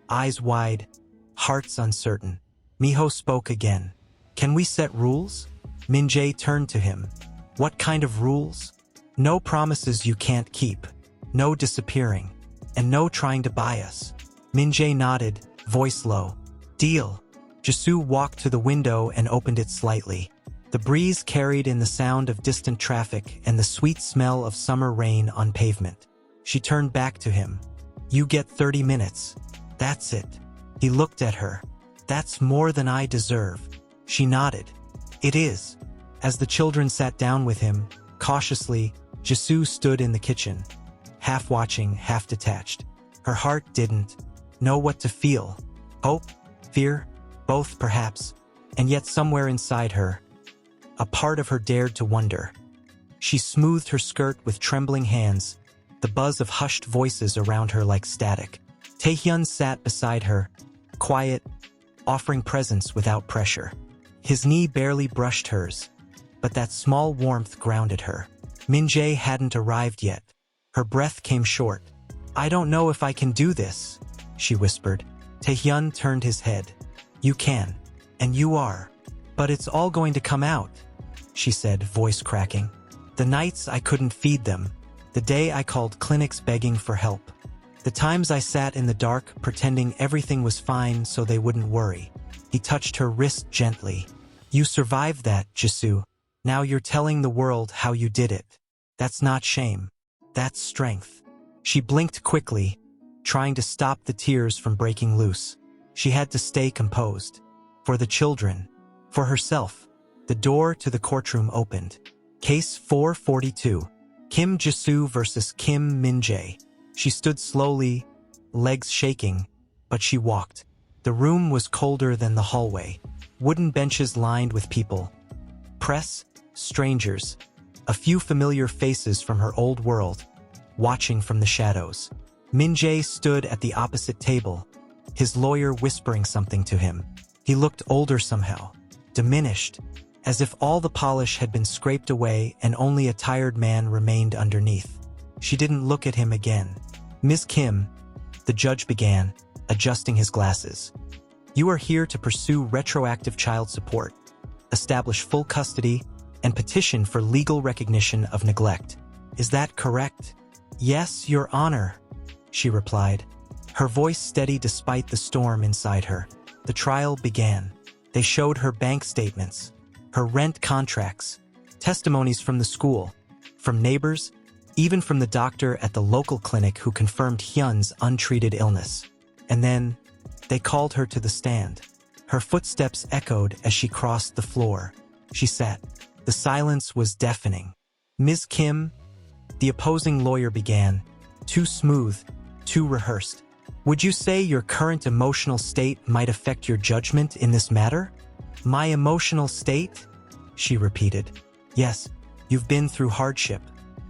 eyes wide, hearts uncertain. Miho spoke again. Can we set rules? Min-jae turned to him. What kind of rules? No promises you can't keep. No disappearing. And no trying to buy us. Min-jae nodded, voice low. Deal. Jisoo walked to the window and opened it slightly. The breeze carried in the sound of distant traffic and the sweet smell of summer rain on pavement. She turned back to him. You get 30 minutes. That's it. He looked at her. That's more than I deserve. She nodded. It is. As the children sat down with him, cautiously, Jisoo stood in the kitchen, half watching, half detached. Her heart didn't know what to feel. Hope, fear, both perhaps, and yet somewhere inside her, a part of her dared to wonder. She smoothed her skirt with trembling hands, the buzz of hushed voices around her like static. Taehyun sat beside her, quiet, offering presence without pressure. His knee barely brushed hers, but that small warmth grounded her. Min-jae hadn't arrived yet. Her breath came short. I don't know if I can do this, she whispered. Taehyun turned his head. You can. And you are. But it's all going to come out, she said, voice cracking. The nights I couldn't feed them. The day I called clinics begging for help. The times I sat in the dark pretending everything was fine so they wouldn't worry. He touched her wrist gently. You survived that, Jisoo. Now you're telling the world how you did it. That's not shame. That's strength. She blinked quickly, trying to stop the tears from breaking loose. She had to stay composed. For the children. For herself. The door to the courtroom opened. Case 442. Kim Jisoo versus Kim Min-jae. She stood slowly, legs shaking, but she walked. The room was colder than the hallway. Wooden benches lined with people. Press, strangers, a few familiar faces from her old world, watching from the shadows. Min-jae stood at the opposite table, his lawyer whispering something to him. He looked older somehow, diminished, as if all the polish had been scraped away and only a tired man remained underneath. She didn't look at him again. Ms. Kim, the judge began, adjusting his glasses. You are here to pursue retroactive child support, establish full custody, and petition for legal recognition of neglect. Is that correct? Yes, Your Honor, she replied, her voice steady despite the storm inside her. The trial began. They showed her bank statements, her rent contracts, testimonies from the school, from neighbors, even from the doctor at the local clinic who confirmed Hyun's untreated illness. And then, they called her to the stand. Her footsteps echoed as she crossed the floor. She sat. The silence was deafening. Ms. Kim, the opposing lawyer began, too smooth, too rehearsed. Would you say your current emotional state might affect your judgment in this matter? My emotional state? She repeated. Yes, you've been through hardship.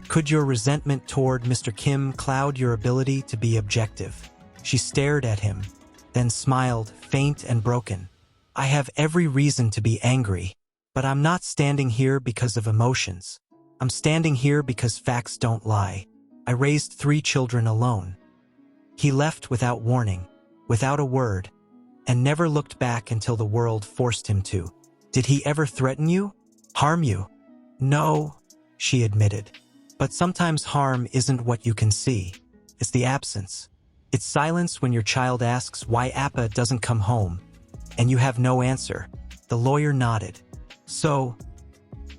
Could your resentment toward Mr. Kim cloud your ability to be objective? She stared at him, then smiled, faint and broken. I have every reason to be angry, but I'm not standing here because of emotions. I'm standing here because facts don't lie. I raised 3 children alone. He left without warning, without a word, and never looked back until the world forced him to. Did he ever threaten you? Harm you? No, she admitted. But sometimes harm isn't what you can see. It's the absence. It's silence when your child asks why Appa doesn't come home, and you have no answer. The lawyer nodded. So,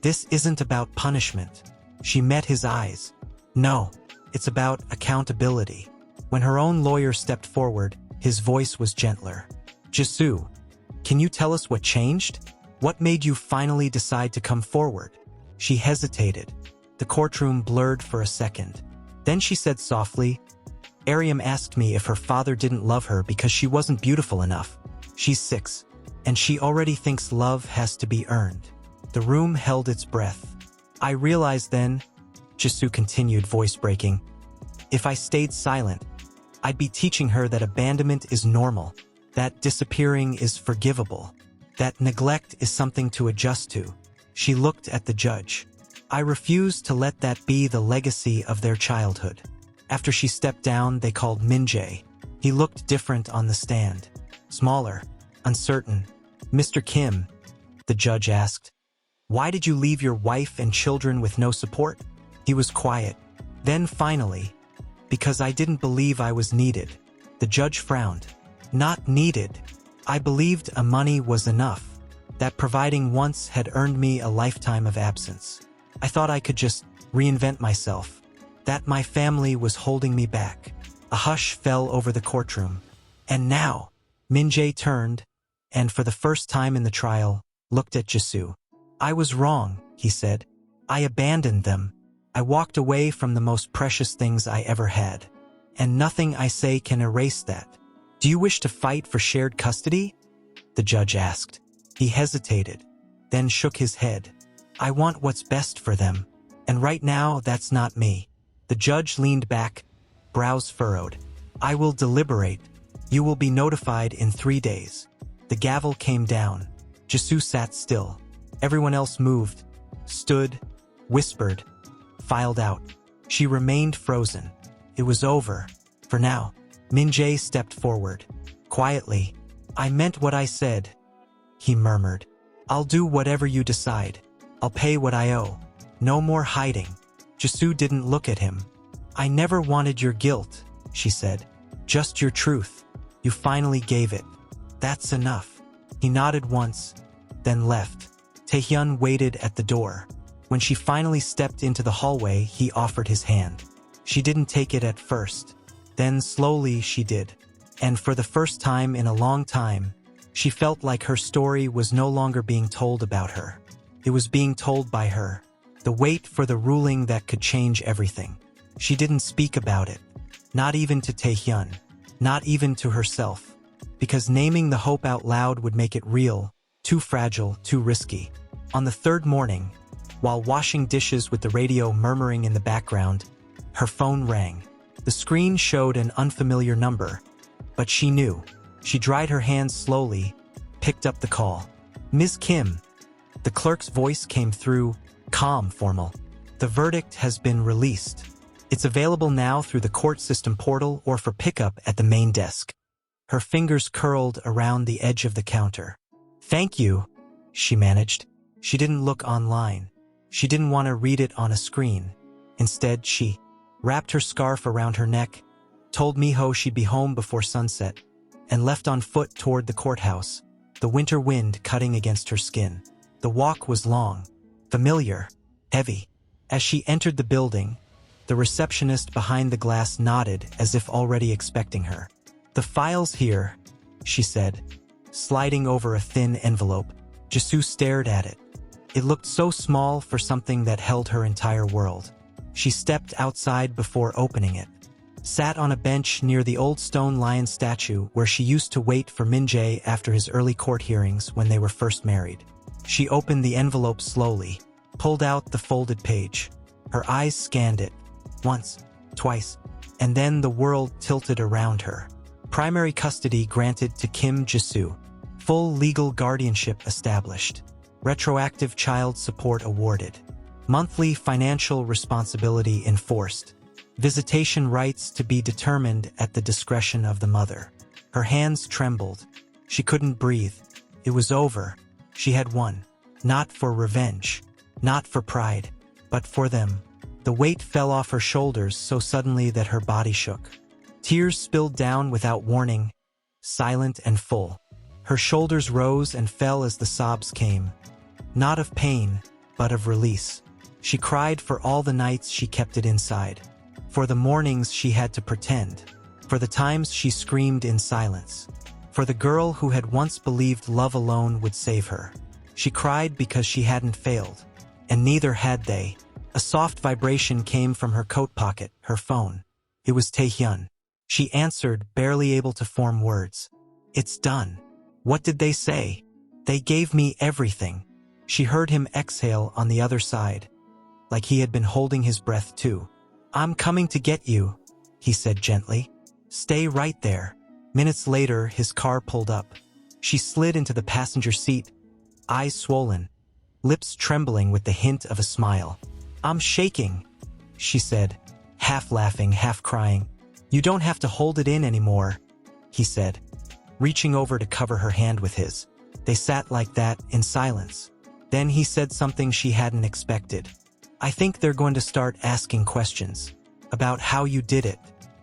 this isn't about punishment. She met his eyes. No, it's about accountability. When her own lawyer stepped forward, his voice was gentler. Jisoo, can you tell us what changed? What made you finally decide to come forward? She hesitated. The courtroom blurred for a second. Then she said softly, Aryam asked me if her father didn't love her because she wasn't beautiful enough. She's 6, and she already thinks love has to be earned. The room held its breath. I realized then, Jisoo continued, voice breaking, if I stayed silent, I'd be teaching her that abandonment is normal, that disappearing is forgivable, that neglect is something to adjust to. She looked at the judge. I refused to let that be the legacy of their childhood. After she stepped down, they called Min-jae. He looked different on the stand. Smaller, uncertain. Mr. Kim, the judge asked. Why did you leave your wife and children with no support? He was quiet. Then finally, because I didn't believe I was needed. The judge frowned. Not needed. I believed a money was enough. That providing once had earned me a lifetime of absence. I thought I could just reinvent myself. That my family was holding me back. A hush fell over the courtroom. And now, Min-jae turned, and for the first time in the trial, looked at Jisoo. I was wrong, he said. I abandoned them. I walked away from the most precious things I ever had. And nothing I say can erase that. Do you wish to fight for shared custody? The judge asked. He hesitated, then shook his head. I want what's best for them. And right now, that's not me. The judge leaned back, brows furrowed. I will deliberate. You will be notified in 3 days. The gavel came down. Jisoo sat still. Everyone else moved, stood, whispered, filed out. She remained frozen. It was over. For now. Min-jae stepped forward. Quietly. I meant what I said, he murmured. I'll do whatever you decide. I'll pay what I owe. No more hiding. Jisoo didn't look at him. I never wanted your guilt, she said. Just your truth. You finally gave it. That's enough. He nodded once, then left. Taehyun waited at the door. When she finally stepped into the hallway, he offered his hand. She didn't take it at first. Then slowly she did. And for the first time in a long time, she felt like her story was no longer being told about her. It was being told by her. The wait for the ruling that could change everything. She didn't speak about it. Not even to Taehyun. Not even to herself. Because naming the hope out loud would make it real, too fragile, too risky. On the third morning, while washing dishes with the radio murmuring in the background, her phone rang. The screen showed an unfamiliar number, but she knew. She dried her hands slowly, picked up the call. Ms. Kim. The clerk's voice came through, calm, formal. The verdict has been released. It's available now through the court system portal or for pickup at the main desk. Her fingers curled around the edge of the counter. Thank you, she managed. She didn't look online. She didn't want to read it on a screen. Instead, she wrapped her scarf around her neck, told Miho she'd be home before sunset, and left on foot toward the courthouse, the winter wind cutting against her skin. The walk was long, familiar, heavy. As she entered the building, the receptionist behind the glass nodded as if already expecting her. The file's here, she said, sliding over a thin envelope. Jisoo stared at it. It looked so small for something that held her entire world. She stepped outside before opening it. Sat on a bench near the old stone lion statue where she used to wait for Min-jae after his early court hearings when they were first married. She opened the envelope slowly, pulled out the folded page. Her eyes scanned it. Once, twice, and then the world tilted around her. Primary custody granted to Kim Jisoo. Full legal guardianship established. Retroactive child support awarded. Monthly financial responsibility enforced. Visitation rights to be determined at the discretion of the mother. Her hands trembled. She couldn't breathe. It was over. She had won. Not for revenge. Not for pride. But for them. The weight fell off her shoulders so suddenly that her body shook. Tears spilled down without warning, silent and full. Her shoulders rose and fell as the sobs came. Not of pain, but of release. She cried for all the nights she kept it inside. For the mornings she had to pretend. For the times she screamed in silence. For the girl who had once believed love alone would save her. She cried because she hadn't failed. And neither had they. A soft vibration came from her coat pocket, her phone. It was Taehyun. She answered, barely able to form words. It's done. What did they say? They gave me everything. She heard him exhale on the other side, like he had been holding his breath too. I'm coming to get you, he said gently. Stay right there. Minutes later, his car pulled up. She slid into the passenger seat, eyes swollen, lips trembling with the hint of a smile. I'm shaking, she said, half laughing, half crying. You don't have to hold it in anymore, he said, reaching over to cover her hand with his. They sat like that, in silence. Then he said something she hadn't expected. "I think they're going to start asking questions. About how you did it.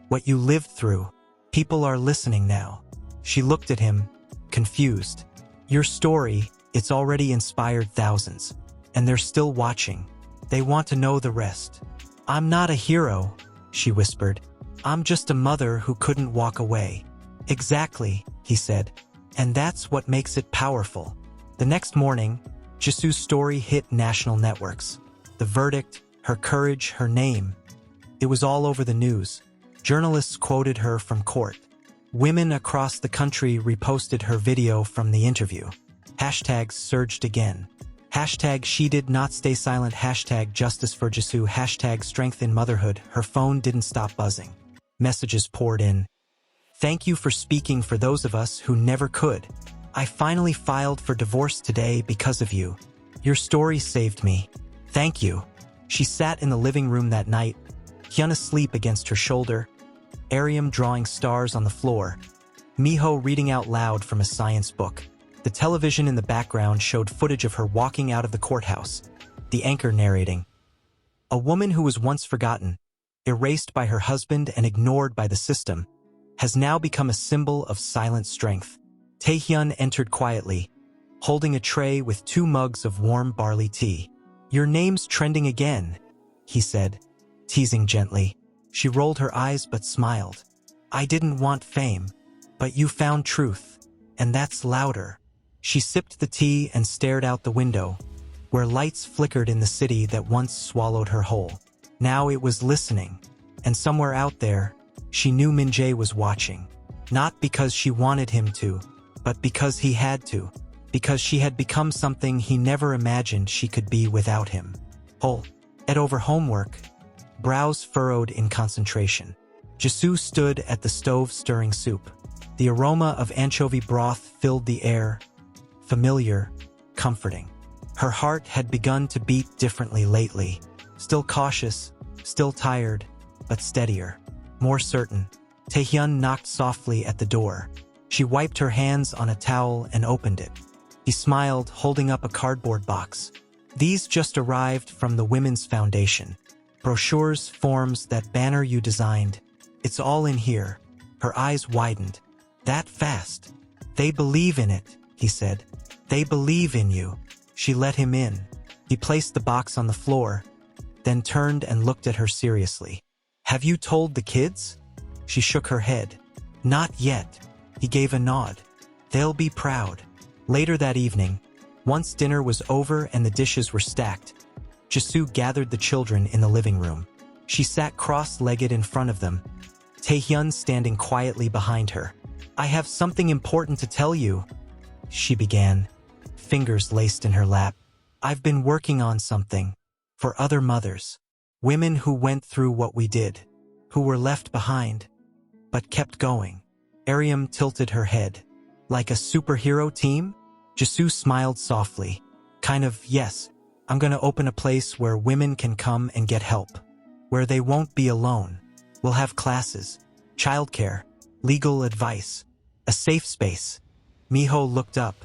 What you lived through. People are listening now." She looked at him, confused. "Your story, it's already inspired thousands. And they're still watching. They want to know the rest." "I'm not a hero," she whispered. "I'm just a mother who couldn't walk away." "Exactly," he said. "And that's what makes it powerful." The next morning, Jisu's story hit national networks. The verdict, her courage, her name. It was all over the news. Journalists quoted her from court. Women across the country reposted her video from the interview. Hashtags surged again. Hashtag she did not stay silent. Hashtag justice for Jisu. Hashtag strength in motherhood. Her phone didn't stop buzzing. Messages poured in. "Thank you for speaking for those of us who never could. I finally filed for divorce today because of you. Your story saved me. Thank you." She sat in the living room that night, Hyun asleep against her shoulder, Aryam drawing stars on the floor, Miho reading out loud from a science book. The television in the background showed footage of her walking out of the courthouse, the anchor narrating. A woman who was once forgotten, erased by her husband and ignored by the system, has now become a symbol of silent strength. Taehyun entered quietly, holding a tray with 2 mugs of warm barley tea. "Your name's trending again," he said, teasing gently. She rolled her eyes but smiled. "I didn't want fame, but you found truth, and that's louder." She sipped the tea and stared out the window, where lights flickered in the city that once swallowed her whole. Now it was listening, and somewhere out there, she knew Min-jae was watching. Not because she wanted him to, but because he had to. Because she had become something he never imagined she could be without him. Ed over homework, brows furrowed in concentration. Jisu stood at the stove stirring soup. The aroma of anchovy broth filled the air, familiar, comforting. Her heart had begun to beat differently lately, still cautious, still tired, but steadier, more certain. Taehyun knocked softly at the door. She wiped her hands on a towel and opened it. He smiled, holding up a cardboard box. "These just arrived from the Women's Foundation. Brochures, forms, that banner you designed. It's all in here." Her eyes widened. "That fast?" "They believe in it," he said. "They believe in you." She let him in. He placed the box on the floor, then turned and looked at her seriously. "Have you told the kids?" She shook her head. "Not yet." He gave a nod. "They'll be proud." Later that evening, once dinner was over and the dishes were stacked, Jisu gathered the children in the living room. She sat cross-legged in front of them, Taehyun standing quietly behind her. "I have something important to tell you," she began, fingers laced in her lap. "I've been working on something for other mothers, women who went through what we did, who were left behind, but kept going." Aryam tilted her head. "Like a superhero team?" Jisu smiled softly. "Kind of, yes. I'm gonna open a place where women can come and get help. Where they won't be alone. We'll have classes, childcare, legal advice, a safe space." Miho looked up.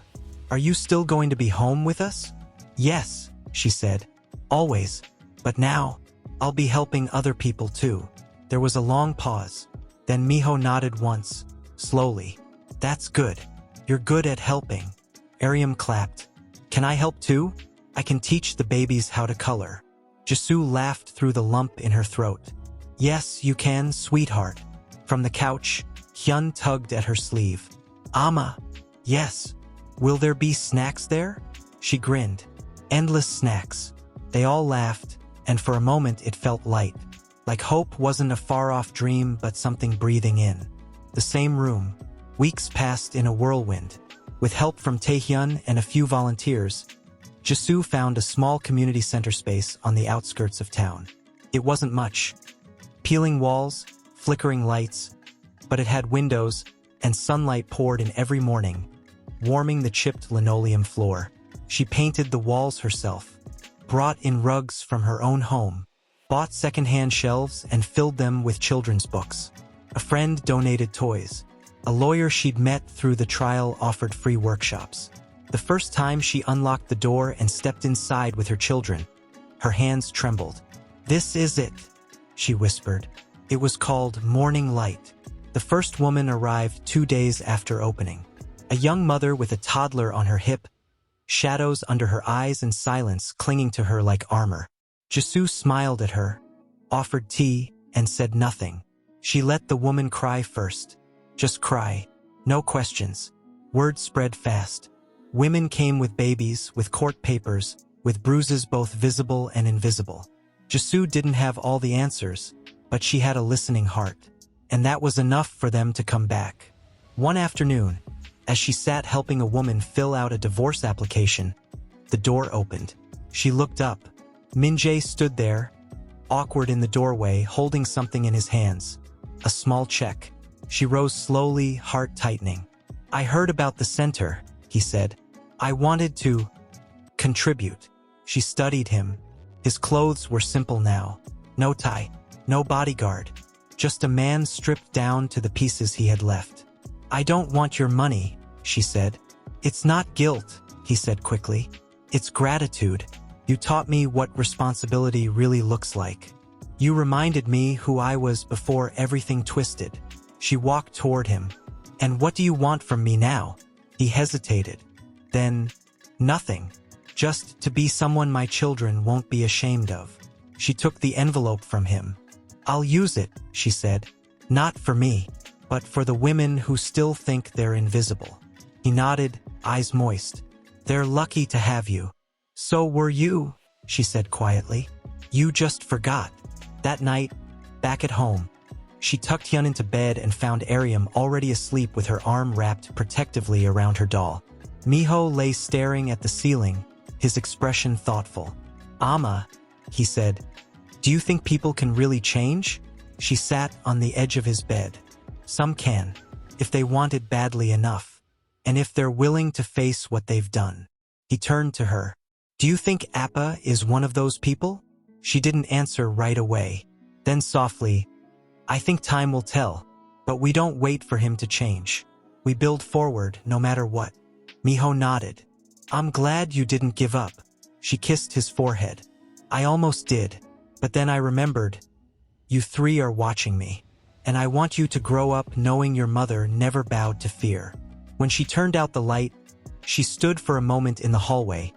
"Are you still going to be home with us?" "Yes," she said. "Always. But now, I'll be helping other people too." There was a long pause. Then Miho nodded once, slowly. "That's good. You're good at helping." Aryam clapped. "Can I help too? I can teach the babies how to color." Jisu laughed through the lump in her throat. "Yes, you can, sweetheart." From the couch, Hyun tugged at her sleeve. "Ama." "Yes." "Will there be snacks there?" She grinned. "Endless snacks." They all laughed, and for a moment it felt light. Like hope wasn't a far-off dream but something breathing in. The same room. Weeks passed in a whirlwind. With help from Taehyun and a few volunteers, Jisu found a small community center space on the outskirts of town. It wasn't much. Peeling walls, flickering lights, but it had windows, and sunlight poured in every morning, warming the chipped linoleum floor. She painted the walls herself, brought in rugs from her own home, bought secondhand shelves and filled them with children's books. A friend donated toys. A lawyer she'd met through the trial offered free workshops. The first time she unlocked the door and stepped inside with her children, her hands trembled. "This is it," she whispered. It was called Morning Light. The first woman arrived 2 days after opening. A young mother with a toddler on her hip, shadows under her eyes and silence clinging to her like armor. Jisoo smiled at her, offered tea, and said nothing. She let the woman cry first. Just cry. No questions. Word spread fast. Women came with babies, with court papers, with bruises both visible and invisible. Jisoo didn't have all the answers, but she had a listening heart. And that was enough for them to come back. One afternoon, as she sat helping a woman fill out a divorce application, the door opened. She looked up. Min-jae stood there, awkward in the doorway, holding something in his hands. A small check. She rose slowly, heart tightening. "I heard about the center," he said. "I wanted to contribute." She studied him. His clothes were simple now. No tie, no bodyguard. Just a man stripped down to the pieces he had left. "I don't want your money," she said. "It's not guilt," he said quickly. "It's gratitude. You taught me what responsibility really looks like. You reminded me who I was before everything twisted." She walked toward him. "And what do you want from me now?" He hesitated. Then, "Nothing. Just to be someone my children won't be ashamed of." She took the envelope from him. "I'll use it," she said. "Not for me, but for the women who still think they're invisible." He nodded, eyes moist. "They're lucky to have you." "So were you," she said quietly. "You just forgot." That night, back at home, she tucked Hyun into bed and found Aryam already asleep with her arm wrapped protectively around her doll. Miho lay staring at the ceiling, his expression thoughtful. "Amma," he said, "do you think people can really change?" She sat on the edge of his bed. "Some can, if they want it badly enough, and if they're willing to face what they've done." He turned to her. "Do you think Appa is one of those people?" She didn't answer right away. Then softly, "I think time will tell, but we don't wait for him to change. We build forward no matter what." Miho nodded. "I'm glad you didn't give up." She kissed his forehead. "I almost did, but then I remembered. You three are watching me, and I want you to grow up knowing your mother never bowed to fear." When she turned out the light, she stood for a moment in the hallway,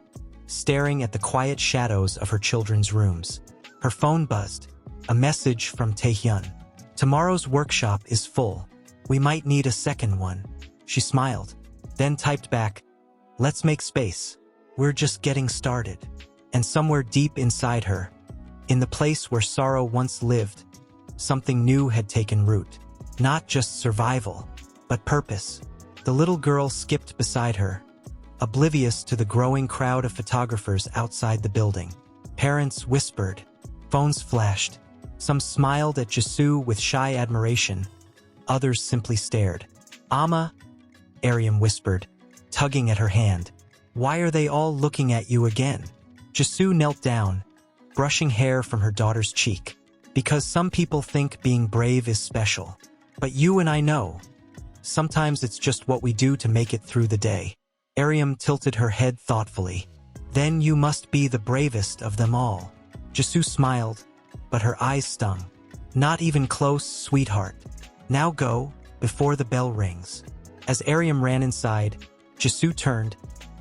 staring at the quiet shadows of her children's rooms. Her phone buzzed. A message from Taehyun. "Tomorrow's workshop is full. We might need a second one." She smiled, then typed back, "Let's make space. We're just getting started." And somewhere deep inside her, in the place where sorrow once lived, something new had taken root. Not just survival, but purpose. The little girl skipped beside her, oblivious to the growing crowd of photographers outside the building. Parents whispered. Phones flashed. Some smiled at Jisoo with shy admiration. Others simply stared. "Amma," Aryam whispered, tugging at her hand. "Why are they all looking at you again?" Jisoo knelt down, brushing hair from her daughter's cheek. "Because some people think being brave is special. But you and I know. Sometimes it's just what we do to make it through the day." Aryam tilted her head thoughtfully. "Then you must be the bravest of them all." Jisoo smiled, but her eyes stung. "Not even close, sweetheart. Now go, before the bell rings." As Aryam ran inside, Jisoo turned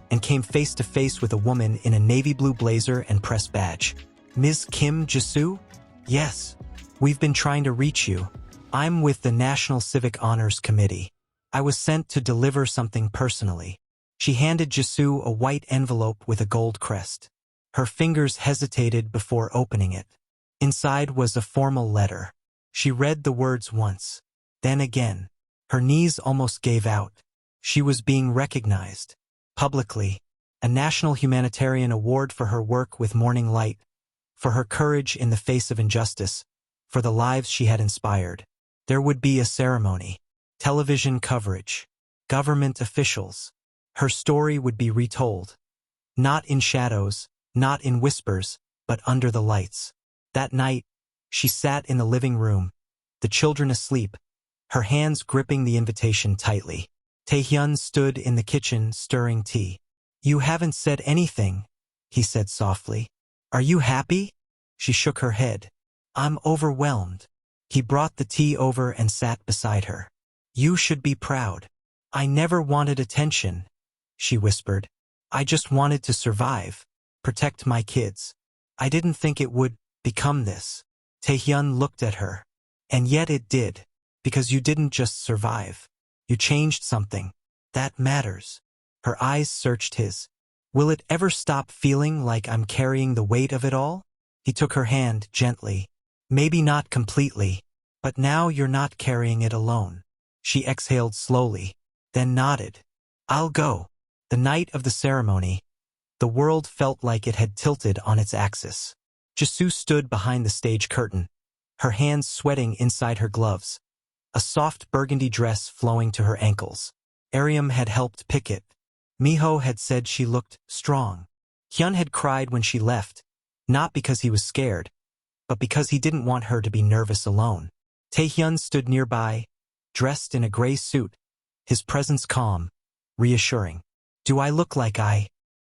and came face to face with a woman in a navy blue blazer and press badge. "Ms. Kim Jisoo?" "Yes. We've been trying to reach you. I'm with the National Civic Honors Committee. I was sent to deliver something personally." She handed Jisoo a white envelope with a gold crest. Her fingers hesitated before opening it. Inside was a formal letter. She read the words once, then again. Her knees almost gave out. She was being recognized. Publicly. A National Humanitarian Award for her work with Morning Light, for her courage in the face of injustice, for the lives she had inspired. There would be a ceremony. Television coverage. Government officials. Her story would be retold. Not in shadows, not in whispers, but under the lights. That night, she sat in the living room, the children asleep, her hands gripping the invitation tightly. Taehyun stood in the kitchen stirring tea. You haven't said anything, he said softly. Are you happy? She shook her head. I'm overwhelmed. He brought the tea over and sat beside her. You should be proud. I never wanted attention, she whispered. I just wanted to survive, protect my kids. I didn't think it would become this. Taehyun looked at her. And yet it did, because you didn't just survive. You changed something. That matters. Her eyes searched his. Will it ever stop feeling like I'm carrying the weight of it all? He took her hand gently. Maybe not completely, but now you're not carrying it alone. She exhaled slowly, then nodded. I'll go. The night of the ceremony, the world felt like it had tilted on its axis. Jisoo stood behind the stage curtain, her hands sweating inside her gloves, a soft burgundy dress flowing to her ankles. Aryam had helped pick it. Miho had said she looked strong. Hyun had cried when she left, not because he was scared, but because he didn't want her to be nervous alone. Taehyun stood nearby, dressed in a gray suit, his presence calm, reassuring. Do I look like I